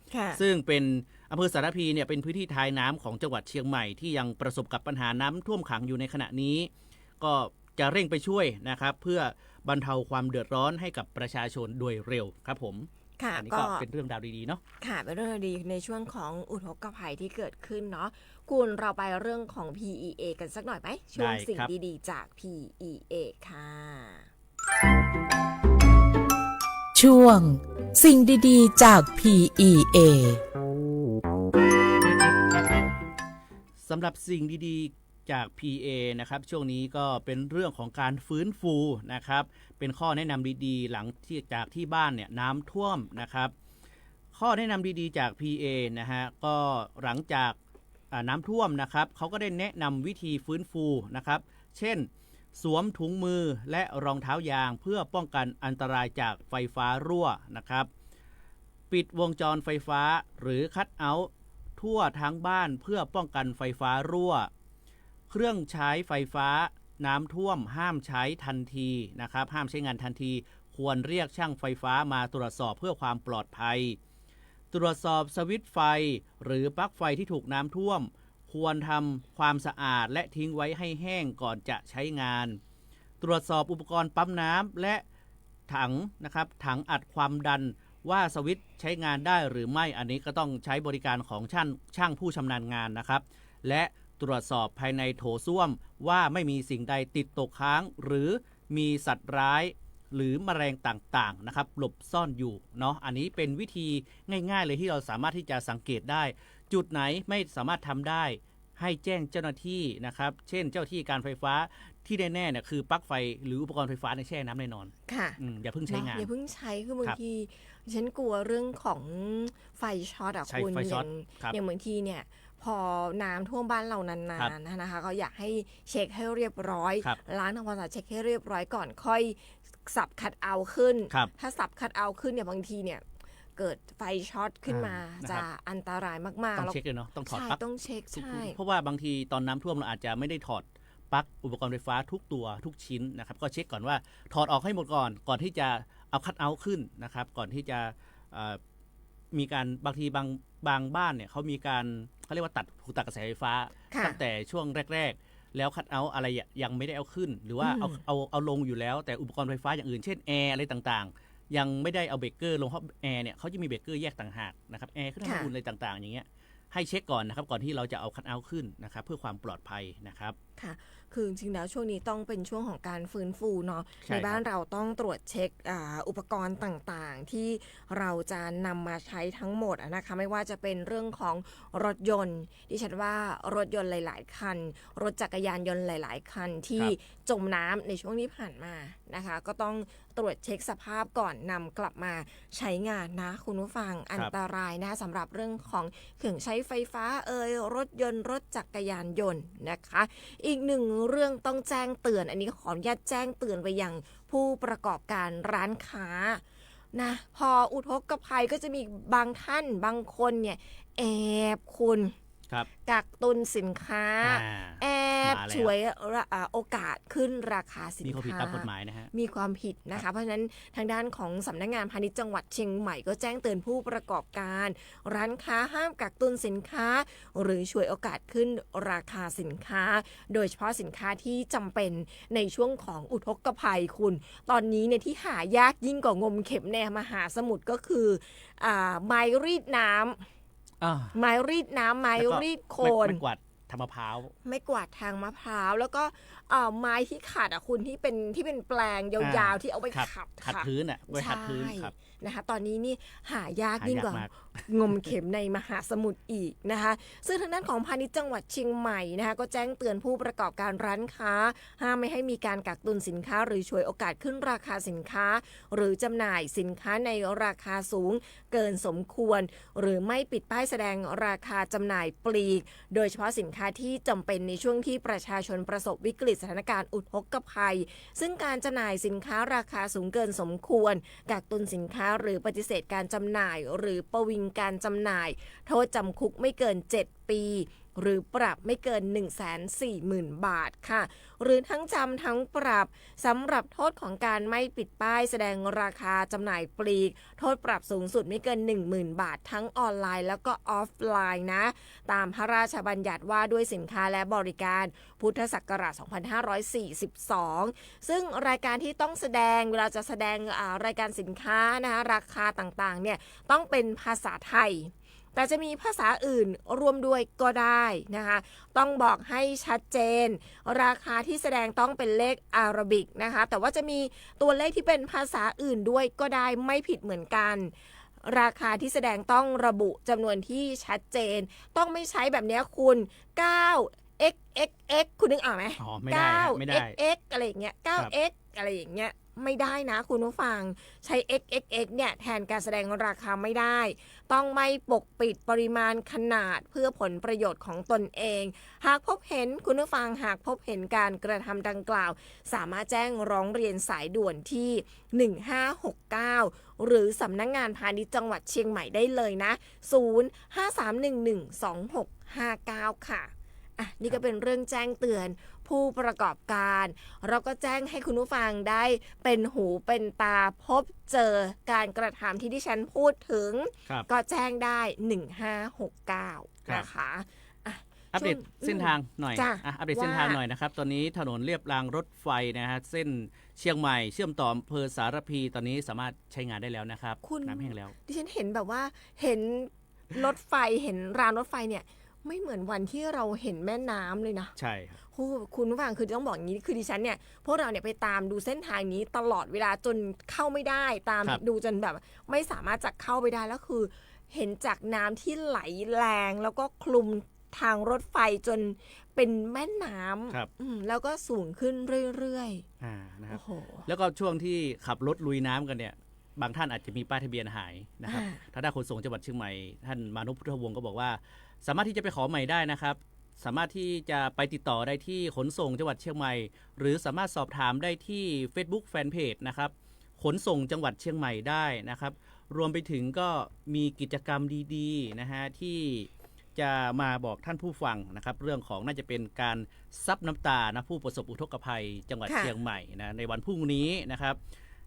ซึ่งเป็นอำเภอสารพีเนี่ยเป็นพื้นที่ท้ายน้ำของจังหวัดเชียงใหม่ที่ยังประสบกับปัญหาน้ำท่วมขังอยู่ในขณะนี้ก็จะเร่งไปช่วยนะครับเพื่อบรรเทาความเดือดร้อนให้กับประชาชนโดยเร็วครับผมอันนี้ก็เป็นเรื่องราวดีๆเนาะค่ะเป็นเรื่องดีในช่วงของอุทกภัยที่เกิดขึ้นเนาะคุณเราไปเรื่องของ PEA กันสักหน่อยไหมช่วงสิ่งดีๆจาก PEA ค่ะช่วงสิ่งดีๆจาก PEA สำหรับสิ่งดีๆจาก PEA นะครับช่วงนี้ก็เป็นเรื่องของการฟื้นฟูนะครับเป็นข้อแนะนำดีๆหลังจากที่บ้านเนี่ยน้ำท่วมนะครับข้อแนะนำดีๆจาก PEA นะฮะก็หลังจากน้ำท่วมนะครับเขาก็ได้แนะนำวิธีฟื้นฟูนะครับเช่นสวมถุงมือและรองเท้ายางเพื่อป้องกันอันตรายจากไฟฟ้ารั่วนะครับปิดวงจรไฟฟ้าหรือคัทเอาท์ทั่วทั้งบ้านเพื่อป้องกันไฟฟ้ารั่วเครื่องใช้ไฟฟ้าน้ำท่วมห้ามใช้ทันทีนะครับห้ามใช้งานทันทีควรเรียกช่างไฟฟ้ามาตรวจสอบเพื่อความปลอดภัยตรวจสอบสวิตช์ไฟหรือปลั๊กไฟที่ถูกน้ำท่วมควรทำความสะอาดและทิ้งไว้ให้แห้งก่อนจะใช้งานตรวจสอบอุปกรณ์ปั๊มน้ำและถังนะครับถังอัดความดันว่าสวิตช์ใช้งานได้หรือไม่อันนี้ก็ต้องใช้บริการของช่างผู้ชำนาญงานนะครับและตรวจสอบภายในโถส้วมว่าไม่มีสิ่งใดติดตกค้างหรือมีสัตว์ร้ายหรือแมลงต่างๆนะครับหลบซ่อนอยู่เนาะอันนี้เป็นวิธีง่ายๆเลยที่เราสามารถที่จะสังเกตได้จุดไหนไม่สามารถทำได้ให้แจ้งเจ้าหน้าที่นะครับเช่นเจ้าที่การไฟฟ้าที่แน่ๆเนี่ยคือปลั๊กไฟหรืออุปกรณ์ไฟฟ้าในแช่น้ำแน่นอนค่ะอย่าเพิ่งใช้งานอย่าเพิ่งใช้คือบางทีฉันกลัวเรื่องของไฟช็อตอ่ะคุณอย่างบางทีเนี่ย พอน้ำท่วมบ้านเรานานๆนะคะก็อยากให้เช็คให้เรียบร้อยล้างทำความสะอาดเช็คให้เรียบร้อยก่อนค่อยสับคัทเอาท์ขึ้นถ้าสับคัทเอาท์ขึ้นเนี่ยบางทีเนี่ยเกิดไฟช็อตขึ้นมาจะอันตรายมากๆต้องเช็คเลยเนาะต้องถอดปลั๊กต้องเช็คใช่เพราะว่าบางทีตอนน้ำท่วมเราอาจจะไม่ได้ถอดปลั๊กอุปกรณ์ไฟฟ้าทุกตัวทุกชิ้นนะครับก็เช็คก่อนว่าถอดออกให้หมดก่อนที่จะเอาคัทเอาท์ขึ้นนะครับก่อนที่จะมีการบางทีบางบ้านเนี่ยเขามีการเขาเรียกว่าถูกตัดกระแสไฟฟ้าตั้งแต่ช่วงแรกๆแล้วคัทเอาท์อะไรยังไม่ได้เอาขึ้นหรือว่าเอาลงอยู่แล้วแต่อุปกรณ์ไฟฟ้าอย่างอื่นเช่นแอร์อะไรต่างๆยังไม่ได้เอาเบรกเกอร์ลงเพราะแอร์เนี่ยเขาจะมีเบรกเกอร์แยกต่างหากนะครับแอร์เครื่องทำอุ่นอะไรต่างๆอย่างเงี้ยให้เช็คก่อนนะครับก่อนที่เราจะเอาคัทเอาท์ขึ้นนะครับเพื่อความปลอดภัยนะครับค่ะคือจริงๆแล้วช่วงนี้ต้องเป็นช่วงของการฟื้นฟูเนาะในบ้านเราต้องตรวจเช็คอุปกรณ์ต่างๆที่เราจะนำมาใช้ทั้งหมดนะคะไม่ว่าจะเป็นเรื่องของรถยนต์ดิฉันว่ารถยนต์หลายๆคันรถจักรยานยนต์หลายๆคันที่จมน้ำในช่วงที่ผ่านมานะคะก็ต้องตรวจเช็คสภาพก่อนนำกลับมาใช้งานนะคุณผู้ฟังอันตรายนะสำหรับเรื่องของเครื่องใช้ไฟฟ้ารถยนต์รถจักรยานยนต์นะคะอีกหนึ่งเรื่องต้องแจ้งเตือนอันนี้ขออนุญาตแจ้งเตือนไปยังผู้ประกอบการร้านค้านะพออุทกภัยก็จะมีบางท่านบางคนเนี่ยแอบคุณกักตุนสินค้าแอบช่วยโอกาสขึ้นราคาสินค้ามีความผิดตามกฎหมายนะฮะมีความผิดนะคะเพราะฉะนั้นทางด้านของสำนักงานพาณิชย์จังหวัดเชียงใหม่ก็แจ้งเตือนผู้ประกอบการร้านค้าห้ามกักตุนสินค้าหรือช่วยโอกาสขึ้นราคาสินค้าโดยเฉพาะสินค้าที่จำเป็นในช่วงของอุทกภัยคุณตอนนี้เนี่ยที่หายากยิ่งกว่างมเข็มในมหาสมุทรก็คือไม้รีดน้ำไม้รีดน้ำไม้รีดโคนไม่กวาดทางมะพร้าวไม่กวาดทางมะพร้าวแล้วก็ไม้ที่ขัดคุณที่เป็นแปลงยาวๆที่เอาไว้ขัดพื้นไว้ขัดพื้นครับนะคะตอนนี้นี่หายากยิ่งกว่างมเข็มในมหาสมุทรอีกนะคะซึ่งทางด้านของพาณิชย์จังหวัดเชียงใหม่นะคะก็แจ้งเตือนผู้ประกอบการร้านค้าห้ามไม่ให้มีการกักตุนสินค้าหรือฉวยโอกาสขึ้นราคาสินค้าหรือจำหน่ายสินค้าในราคาสูงเกินสมควรหรือไม่ปิดป้ายแสดงราคาจำหน่ายปลีกโดยเฉพาะสินค้าที่จำเป็นในช่วงที่ประชาชนประสบวิกฤตสถานการณ์อุทกภัยซึ่งการจำหน่ายสินค้าราคาสูงเกินสมควรกักตุนสินค้าหรือปฏิเสธการจำหน่ายหรือประวิงการจำหน่ายโทษจำคุกไม่เกิน7 ปีหรือปรับไม่เกิน 140,000 บาทค่ะหรือทั้งจำทั้งปรับสำหรับโทษของการไม่ปิดป้ายแสดงราคาจำหน่ายปลีกโทษปรับสูงสุดไม่เกิน 10,000 บาททั้งออนไลน์แล้วก็ออฟไลน์นะตามพระราชบัญญัติว่าด้วยสินค้าและบริการพุทธศักราช 2542 ซึ่งรายการที่ต้องแสดงเวลาจะแสดงรายการสินค้านะคะราคาต่างๆเนี่ยต้องเป็นภาษาไทยแต่จะมีภาษาอื่นรวมด้วยก็ได้นะคะต้องบอกให้ชัดเจนราคาที่แสดงต้องเป็นเลขอาราบิกนะคะแต่ว่าจะมีตัวเลขที่เป็นภาษาอื่นด้วยก็ได้ไม่ผิดเหมือนกันราคาที่แสดงต้องระบุจำนวนที่ชัดเจนต้องไม่ใช้แบบนี้คุณ9 xxx คุณนึกออกไหม9 xx อะไรอย่างเงี้ย9x อะไรอย่างเงี้ยไม่ได้นะคุณผู้ฟังใช้ xxx เนี่ยแทนการแสดงราคาไม่ได้ต้องไม่ปกปิดปริมาณขนาดเพื่อผลประโยชน์ของตนเองหากพบเห็นคุณผู้ฟังหากพบเห็นการกระทำดังกล่าวสามารถแจ้งร้องเรียนสายด่วนที่1569หรือสำนักงานพาณิชย์จังหวัดเชียงใหม่ได้เลยนะ053112659ค่ะนี่ก็เป็นเรื่องแจ้งเตือนผู้ประกอบการเราก็แจ้งให้คุณผู้ฟังได้เป็นหูเป็นตาพบเจอการกระทำที่ดิฉันพูดถึงก็แจ้งได้1569นะคะอัปเดตเส้นทางหน่อยอัปเดตเส้นทางหน่อยนะครับตอนนี้ถนนเลียบรางรถไฟนะฮะเส้นเชียงใหม่เชื่อมต่ออำเภอสารพีตอนนี้สามารถใช้งานได้แล้วนะครับน้ำแห้งแล้วดิฉันเห็นแบบว่าเห็นรถไฟเห็นรางรถไฟเนี่ยไม่เหมือนวันที่เราเห็นแม่น้ำเลยนะใช่คุณผู้ฟังคือต้องบอกอย่างนี้คือดิฉันเนี่ยพวกเราเนี่ยไปตามดูเส้นทางนี้ตลอดเวลาจนเข้าไม่ได้ตามดูจนแบบไม่สามารถจะเข้าไปได้แล้วคือเห็นจากน้ำที่ไหลแรงแล้วก็คลุมทางรถไฟจนเป็นแม่น้ำแล้วก็สูงขึ้นเรื่อยๆนะครับแล้วก็ช่วงที่ขับรถลุยน้ำกันเนี่ยบางท่านอาจจะมีป้ายทะเบียนหายนะครับทางด้านขนส่งจังหวัดเชียงใหม่ท่านมานพพุทธวงศ์ก็บอกว่า สามารถที่จะไปขอใหม่ได้นะครับสามารถที่จะไปติดต่อได้ที่ขนส่งจังหวัดเชียงใหม่หรือสามารถสอบถามได้ที่ Facebook Fanpage นะครับขนส่งจังหวัดเชียงใหม่ได้นะครับรวมไปถึงก็มีกิจกรรมดีๆนะฮะที่จะมาบอกท่านผู้ฟังนะครับเรื่องของน่าจะเป็นการซับน้ำตานะผู้ประสบอุทกภัยจังหวัดเชียงใหม่นะในวันพรุ่งนี้นะครับ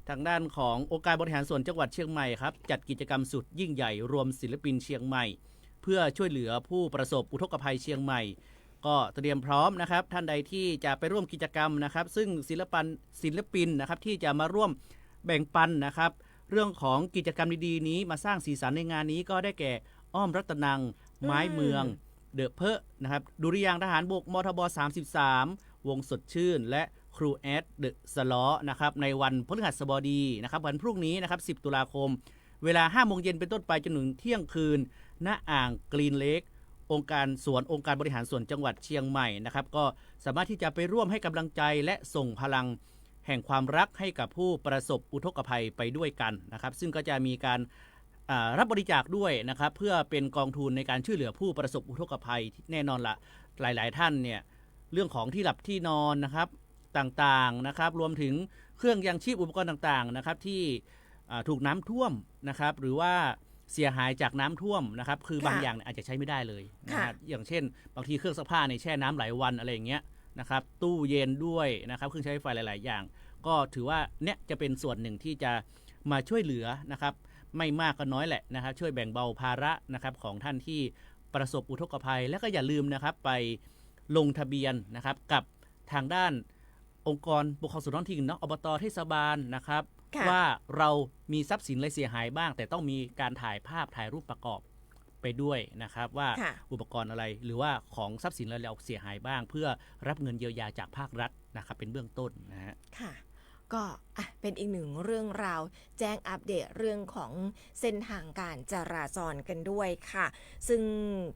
ทางด้านขององค์การบริหารส่วนจังหวัดเชียงใหม่ครับจัดกิจกรรมสุดยิ่งใหญ่รวมศิลปินเชียงใหม่เพื่อช่วยเหลือผู้ประสบอุทกภัยเชียงใหม่ก็เตรียมพร้อมนะครับท่านใดที่จะไปร่วมกิจกรรมนะครับซึ่งศิลปินนะครับที่จะมาร่วมแบ่งปันนะครับเรื่องของกิจกรรมดีๆนี้มาสร้างสีสันในงานนี้ก็ได้แก่อ้อมรัตนังไม้เมืองเดอะเพอนะครับดุริยางค์ทหารบกมทบ33วงสดชื่นและครูแอดเดอะสล้อนะครับในวันพฤหัสบดีนะครับวันพรุ่งนี้นะครับ10 ตุลาคมเวลา 5 โมงเย็นเป็นต้นไปจนถึงเที่ยงคืนณอ่างกรีนเลคองค์การบริหารส่วนจังหวัดเชียงใหม่นะครับก็สามารถที่จะไปร่วมให้กำลังใจและส่งพลังแห่งความรักให้กับผู้ประสบอุทกภัยไปด้วยกันนะครับซึ่งก็จะมีการรับบริจาคด้วยนะครับเพื่อเป็นกองทุนในการช่วยเหลือผู้ประสบอุทกภัยแน่นอนละหลายๆท่านเนี่ยเรื่องของที่หลับที่นอนนะครับต่างๆนะครับรวมถึงเครื่องยังชีพอุปกรณ์ต่างๆนะครับที่ถูกน้ำท่วมนะครับหรือว่าเสียหายจากน้ำท่วมนะครับคือบางอย่างอาจจะใช้ไม่ได้เลยนะครับอย่างเช่นบางทีเครื่องซักผ้าในแช่น้ำหลายวันอะไรอย่างเงี้ยนะครับตู้เย็นด้วยนะครับเครื่องใช้ไฟหลายๆอย่างก็ถือว่าเนี่ยจะเป็นส่วนหนึ่งที่จะมาช่วยเหลือนะครับไม่มากก็น้อยแหละนะครับช่วยแบ่งเบาภาระนะครับของท่านที่ประสบอุทกภัยและก็อย่าลืมนะครับไปลงทะเบียนนะครับกับทางด้านองค์กรปกครองส่วนท้องถิ่นเนาะอบต.เทศบาลนะครับว่าเรามีทรัพย์สินอะไรเสียหายบ้างแต่ต้องมีการถ่ายภาพถ่ายรูปประกอบไปด้วยนะครับว่าอุปกรณ์อะไรหรือว่าของทรัพย์สินอะไรเราเสียหายบ้างเพื่อรับเงินเยียวยาจากภาครัฐนะครับเป็นเบื้องต้นนะฮะก็เป็นอีกหนึ่งเรื่องราวแจ้งอัปเดตเรื่องของเส้นทางการจราจรกันด้วยค่ะซึ่ง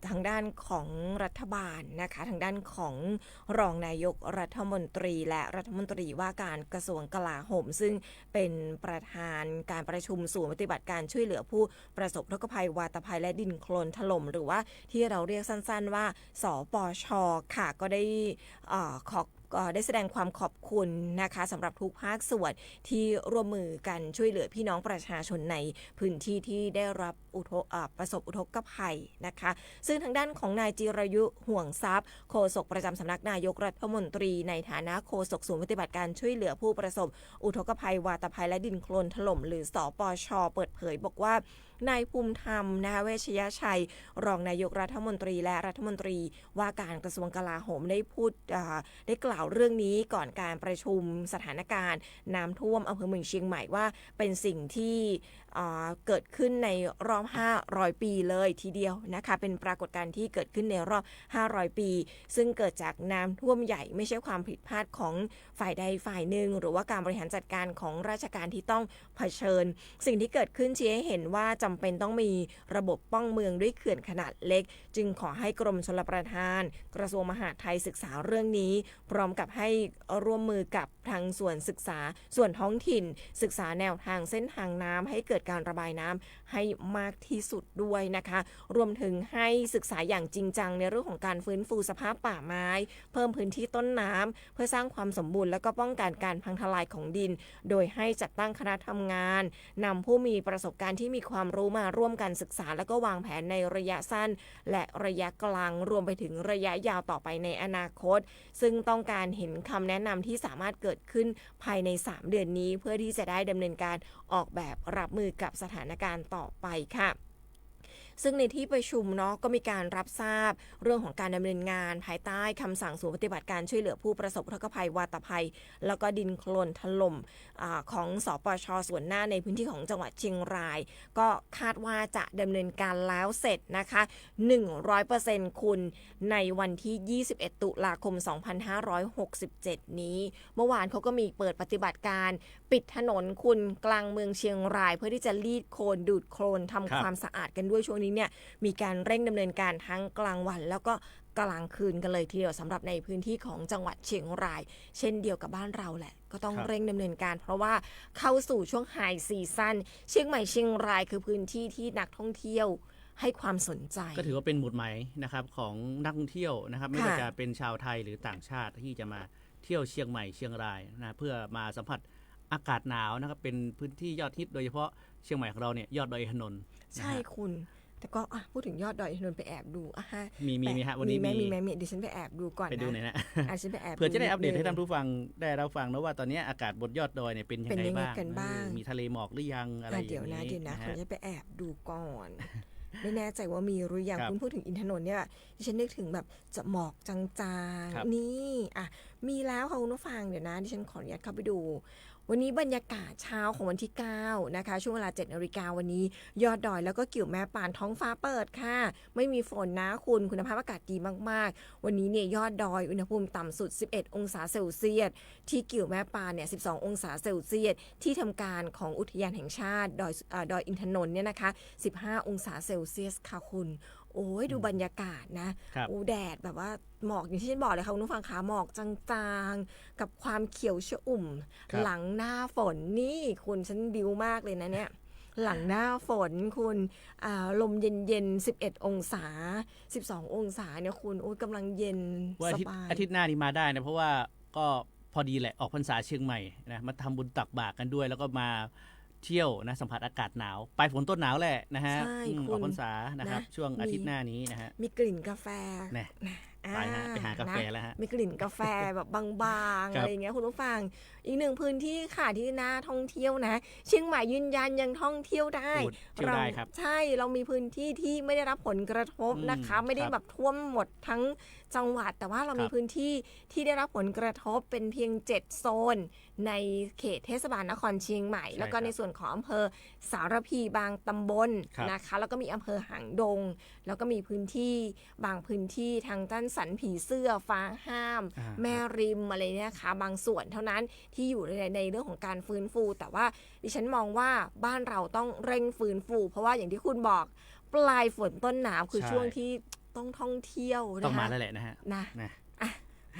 ทางด้านของรัฐบาลนะคะทางด้านของรองนายกรัฐมนตรีและรัฐมนตรีว่าการกระทรวงกลาโหมซึ่งเป็นประธานการประชุมศูนย์ปฏิบัติการช่วยเหลือผู้ประสบอุทกภัยวาตภัยและดินโคลนถล่มหรือว่าที่เราเรียกสั้นๆว่าสปช.ค่ะก็ได้ได้แสดงความขอบคุณนะคะสำหรับทุกภาคส่วนที่ร่วมมือกันช่วยเหลือพี่น้องประชาชนในพื้นที่ที่ได้รับประสบอุทกภัยนะคะซึ่งทางด้านของนายจิรายุห่วงทรัพย์โฆษกประจำสำนักนายกรัฐมนตรีในฐานะโฆษกศูนย์ปฏิบัติการช่วยเหลือผู้ประสบอุทกภัยวาตภัยและดินโคลนถล่มหรือสปช.เปิดเผยบอกว่านายภูมิธรรมนะคะเวชยชัยรองนายกรัฐมนตรีและรัฐมนตรีว่าการกระทรวงกลาโหมได้กล่าวเรื่องนี้ก่อนการประชุมสถานการณ์น้ำท่วมอำเภอเมืองเชียงใหม่ว่าเป็นสิ่งที่เกิดขึ้นในรอบ500 ปีเลยทีเดียวนะคะเป็นปรากฏการณ์ที่เกิดขึ้นในรอบ500 ปีซึ่งเกิดจากน้ำท่วมใหญ่ไม่ใช่ความผิดพลาดของฝ่ายใดฝ่ายหนึ่งหรือว่าการบริหารจัดการของราชการที่ต้องเผชิญสิ่งที่เกิดขึ้นชี้ให้เห็นว่าจำเป็นต้องมีระบบป้องเมืองด้วยเขื่อนขนาดเล็กจึงขอให้กรมชลประทานกระทรวงมหาดไทยศึกษาเรื่องนี้พร้อมกับให้ร่วมมือกับทางส่วนศึกษาส่วนท้องถิ่นศึกษาแนวทางเส้นทางน้ำให้เกิดการระบายน้ำให้มากที่สุดด้วยนะคะรวมถึงให้ศึกษาอย่างจริงจังในเรื่องของการฟื้นฟูสภาพป่าไม้เพิ่มพื้นที่ต้นน้ำเพื่อสร้างความสมบูรณ์และก็ป้องกันการพังทลายของดินโดยให้จัดตั้งคณะทำงานนำผู้มีประสบการณ์ที่มีความรู้มาร่วมกันศึกษาและก็วางแผนในระยะสั้นและระยะกลางรวมไปถึงระยะยาวต่อไปในอนาคตซึ่งต้องการเห็นคำแนะนำที่สามารถเกิดขึ้นภายใน3 เดือนนี้เพื่อที่จะได้ดำเนินการออกแบบรับมือกับสถานการณ์ต่อไปค่ะซึ่งในที่ประชุมเนาะก็มีการรับทราบเรื่องของการดำเนินงานภายใต้คำสั่งศูนย์ปฏิบัติการช่วยเหลือผู้ประสบอุทกภัยวาตภัยแล้วก็ดินโคลนถล่มของสปช.ส่วนหน้าในพื้นที่ของจังหวัดเชียงรายก็คาดว่าจะดำเนินการแล้วเสร็จนะคะ 100% คุณในวันที่ 21 ตุลาคม 2567 นี้เมื่อวานเขาก็มีเปิดปฏิบัติการปิดถนนคุณกลางเมืองเชียงรายเพื่อที่จะรีดโคลนดูดโคลนทำความสะอาดกันด้วยช่วงนี้เนี่ยมีการเร่งดำเนินการทั้งกลางวันแล้วก็กลางคืนกันเลยทีเดียวสำหรับในพื้นที่ของจังหวัดเชียงรายเช่นเดียวกับบ้านเราแหละก็ต้องเร่งดำเนินการเพราะว่าเข้าสู่ช่วงไฮซีซั่นเชียงใหม่เชียงรายคือพื้นที่ที่นักท่องเที่ยว ให้ความสนใจก็ถือว่าเป็นหมุดหมายนะครับของนักท่องเที่ยวนะครับไม่ว่าจะเป็นชาวไทยหรือต่างชาติที่จะมาเที่ยวเชียงใหม่เชียงรายนะเพื่อมาสัมผัสอากาศหนาวนะครับเป็นพื้นที่ยอดฮิตโดยเฉพาะเชียงใหม่ของเราเนี่ยยอดดอยอินทนนท์ใช่คุณแต่ก็พูดถึงยอดดอยอินทนนท์ไปแอบดูมีฮะวันนี้มีดิฉันไปแอบดูก่อนนะไปดูหน่อยนะฉันไปแอบเพื่อจะได้อัปเดตให้ท่านผู้ฟังได้รับฟังนะว่าตอนนี้อากาศบนยอดดอยเนี่ยเป็นยังไงบ้างมีทะเลหมอกหรือยังอะไรอย่างนี้เดี๋ยวนะผมจะไปแอบดูก่อนไม่แน่ใจว่ามีหรือยังคุณพูดถึงอินทนนท์เนี่ยดิฉันนึกถึงแบบจะหมอกจางๆนี่มีแล้วค่ะคุณผู้ฟังเดี๋ยวนะดิฉันขออนุญาตเข้าไปดูวันนี้บรรยากาศเช้าของวันที่9นะคะช่วงเวลา 7:00 น.วันนี้ยอดดอยแล้วก็กิ่วแม่ปานท้องฟ้าเปิดค่ะไม่มีฝนนะคุณภาพอากาศดีมากๆวันนี้เนี่ยยอดดอยอุณหภูมิต่ำสุด11องศาเซลเซียสที่กิ่วแม่ปานเนี่ย12องศาเซลเซียสที่ทำการของอุทยานแห่งชาติดอยอินทนนท์เนี่ยนะคะ15องศาเซลเซียสค่ะคุณโอ้ยดูบรรยากาศนะแดดแบบว่าหมอกอย่างที่ฉันบอกเลยค่ะคุณผู้ฟังขาหมอกจางๆกับความเขียวชอุ่มหลังหน้าฝนนี่คุณฉันบิวมากเลยนะเนี่ยหลังหน้าฝนคุณลมเย็นๆ11องศา12องศาเนี่ยคุณโอ้ยกำลังเย็นสบายอาทิตย์หน้านี้มาได้นะเพราะว่าก็พอดีแหละออกพรรษาเชียงใหม่นะมาทำบุญตักบาตรกันด้วยแล้วก็มาเที่ยวนะสัมผัสอากาศหนาวปลายฝนต้นหนาวแหละนะฮะออกพรรษานะครับช่วงอาทิตย์หน้านี้นะฮะมีกลิ่นกาแฟไปหากาแฟแล้วฮะมีกลิ่นกาแฟแบบบางๆอะไรอย่างเงี้ยคุณผู้ฟังอีกหนึ่งพื้นที่ค่ะที่น่าท่องเที่ยวนะเชียงใหม่ยืนยันยังท่องเที่ยวได้ใช่เรามีพื้นที่ที่ไม่ได้รับผลกระทบนะคะไม่ได้แบบท่วมหมดทั้งจังหวัดแต่ว่าเรามีพื้นที่ที่ได้รับผลกระทบเป็นเพียง7โซนในเขตเทศบาลนครเชียงใหม่แล้วก็ในส่วนของอำเภอสารพีบางตำบลนะคะแล้วก็มีอำเภอหางดงแล้วก็มีพื้นที่บางพื้นที่ทางด้านสันผีเสื้อฟ้าห้ามแม่ริมอะไรเนี่ยค่ะบางส่วนเท่านั้นที่อยู่ในเรื่องของการฟื้นฟูแต่ว่าดิฉันมองว่าบ้านเราต้องเร่งฟื้นฟูเพราะว่าอย่างที่คุณบอกปลายฝนต้นหนาวคือช่วงที่ต้องท่องเที่ยวนะคะต้องมาแล้วแหละนะฮะ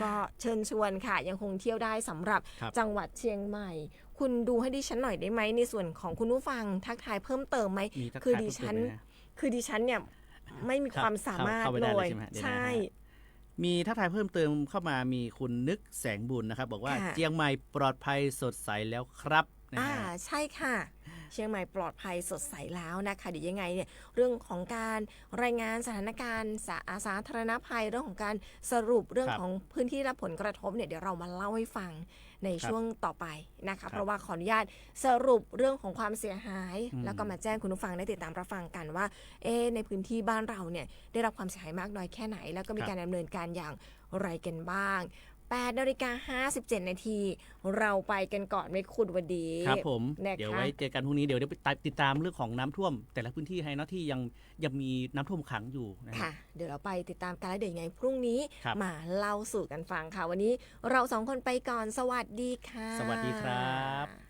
ก็เชิญชวนค่ะยังคงเที่ยวได้สำหรับจังหวัดเชียงใหม่คุณดูให้ดิฉันหน่อยได้ไหมในส่วนของคุณผู้ฟังทักทายเพิ่มเติมไหมคือดิฉันเนี่ยไม่มีความสามารถเลยใช่มีทักทายเพิ่มเติมเข้ามามีคุณนึกแสงบุญนะครับบอกว่าเชียงใหม่ปลอดภัยสดใสแล้วครับใช่ค่ะเชียงใหม่ปลอดภัยสดใสแล้วนะคะเดี๋ยวยังไงเนี่ยเรื่องของการรายงานสถานการณ์สาธารณภัยเรื่องของการสรุปเรื่องของพื้นที่รับผลกระทบเนี่ยเดี๋ยวเรามาเล่าให้ฟังในช่วงต่อไปนะคะเพราะว่าขออนุญาตสรุปเรื่องของความเสียหายแล้วก็มาแจ้งคุณผู้ฟังได้ติดตามรับฟังกันว่าในพื้นที่บ้านเราเนี่ยได้รับความเสียหายมากน้อยแค่ไหนแล้วก็มีการดำเนินการอย่างไรกันบ้าง8:57 น.เราไปกันก่อนไม่คุณวันดีครับผมเดี๋ยวไว้เจอกันพรุ่งนี้เดี๋ยวไปติดตามเรื่องของน้ำท่วมแต่ละพื้นที่ให้นะที่ยังมีน้ำท่วมขังอยู่ค่ะเดี๋ยวเราไปติดตามกันแล้วเดี๋ยวยังไงพรุ่งนี้มาเล่าสู่กันฟังค่ะวันนี้เรา2คนไปก่อนสวัสดีค่ะสวัสดีครับ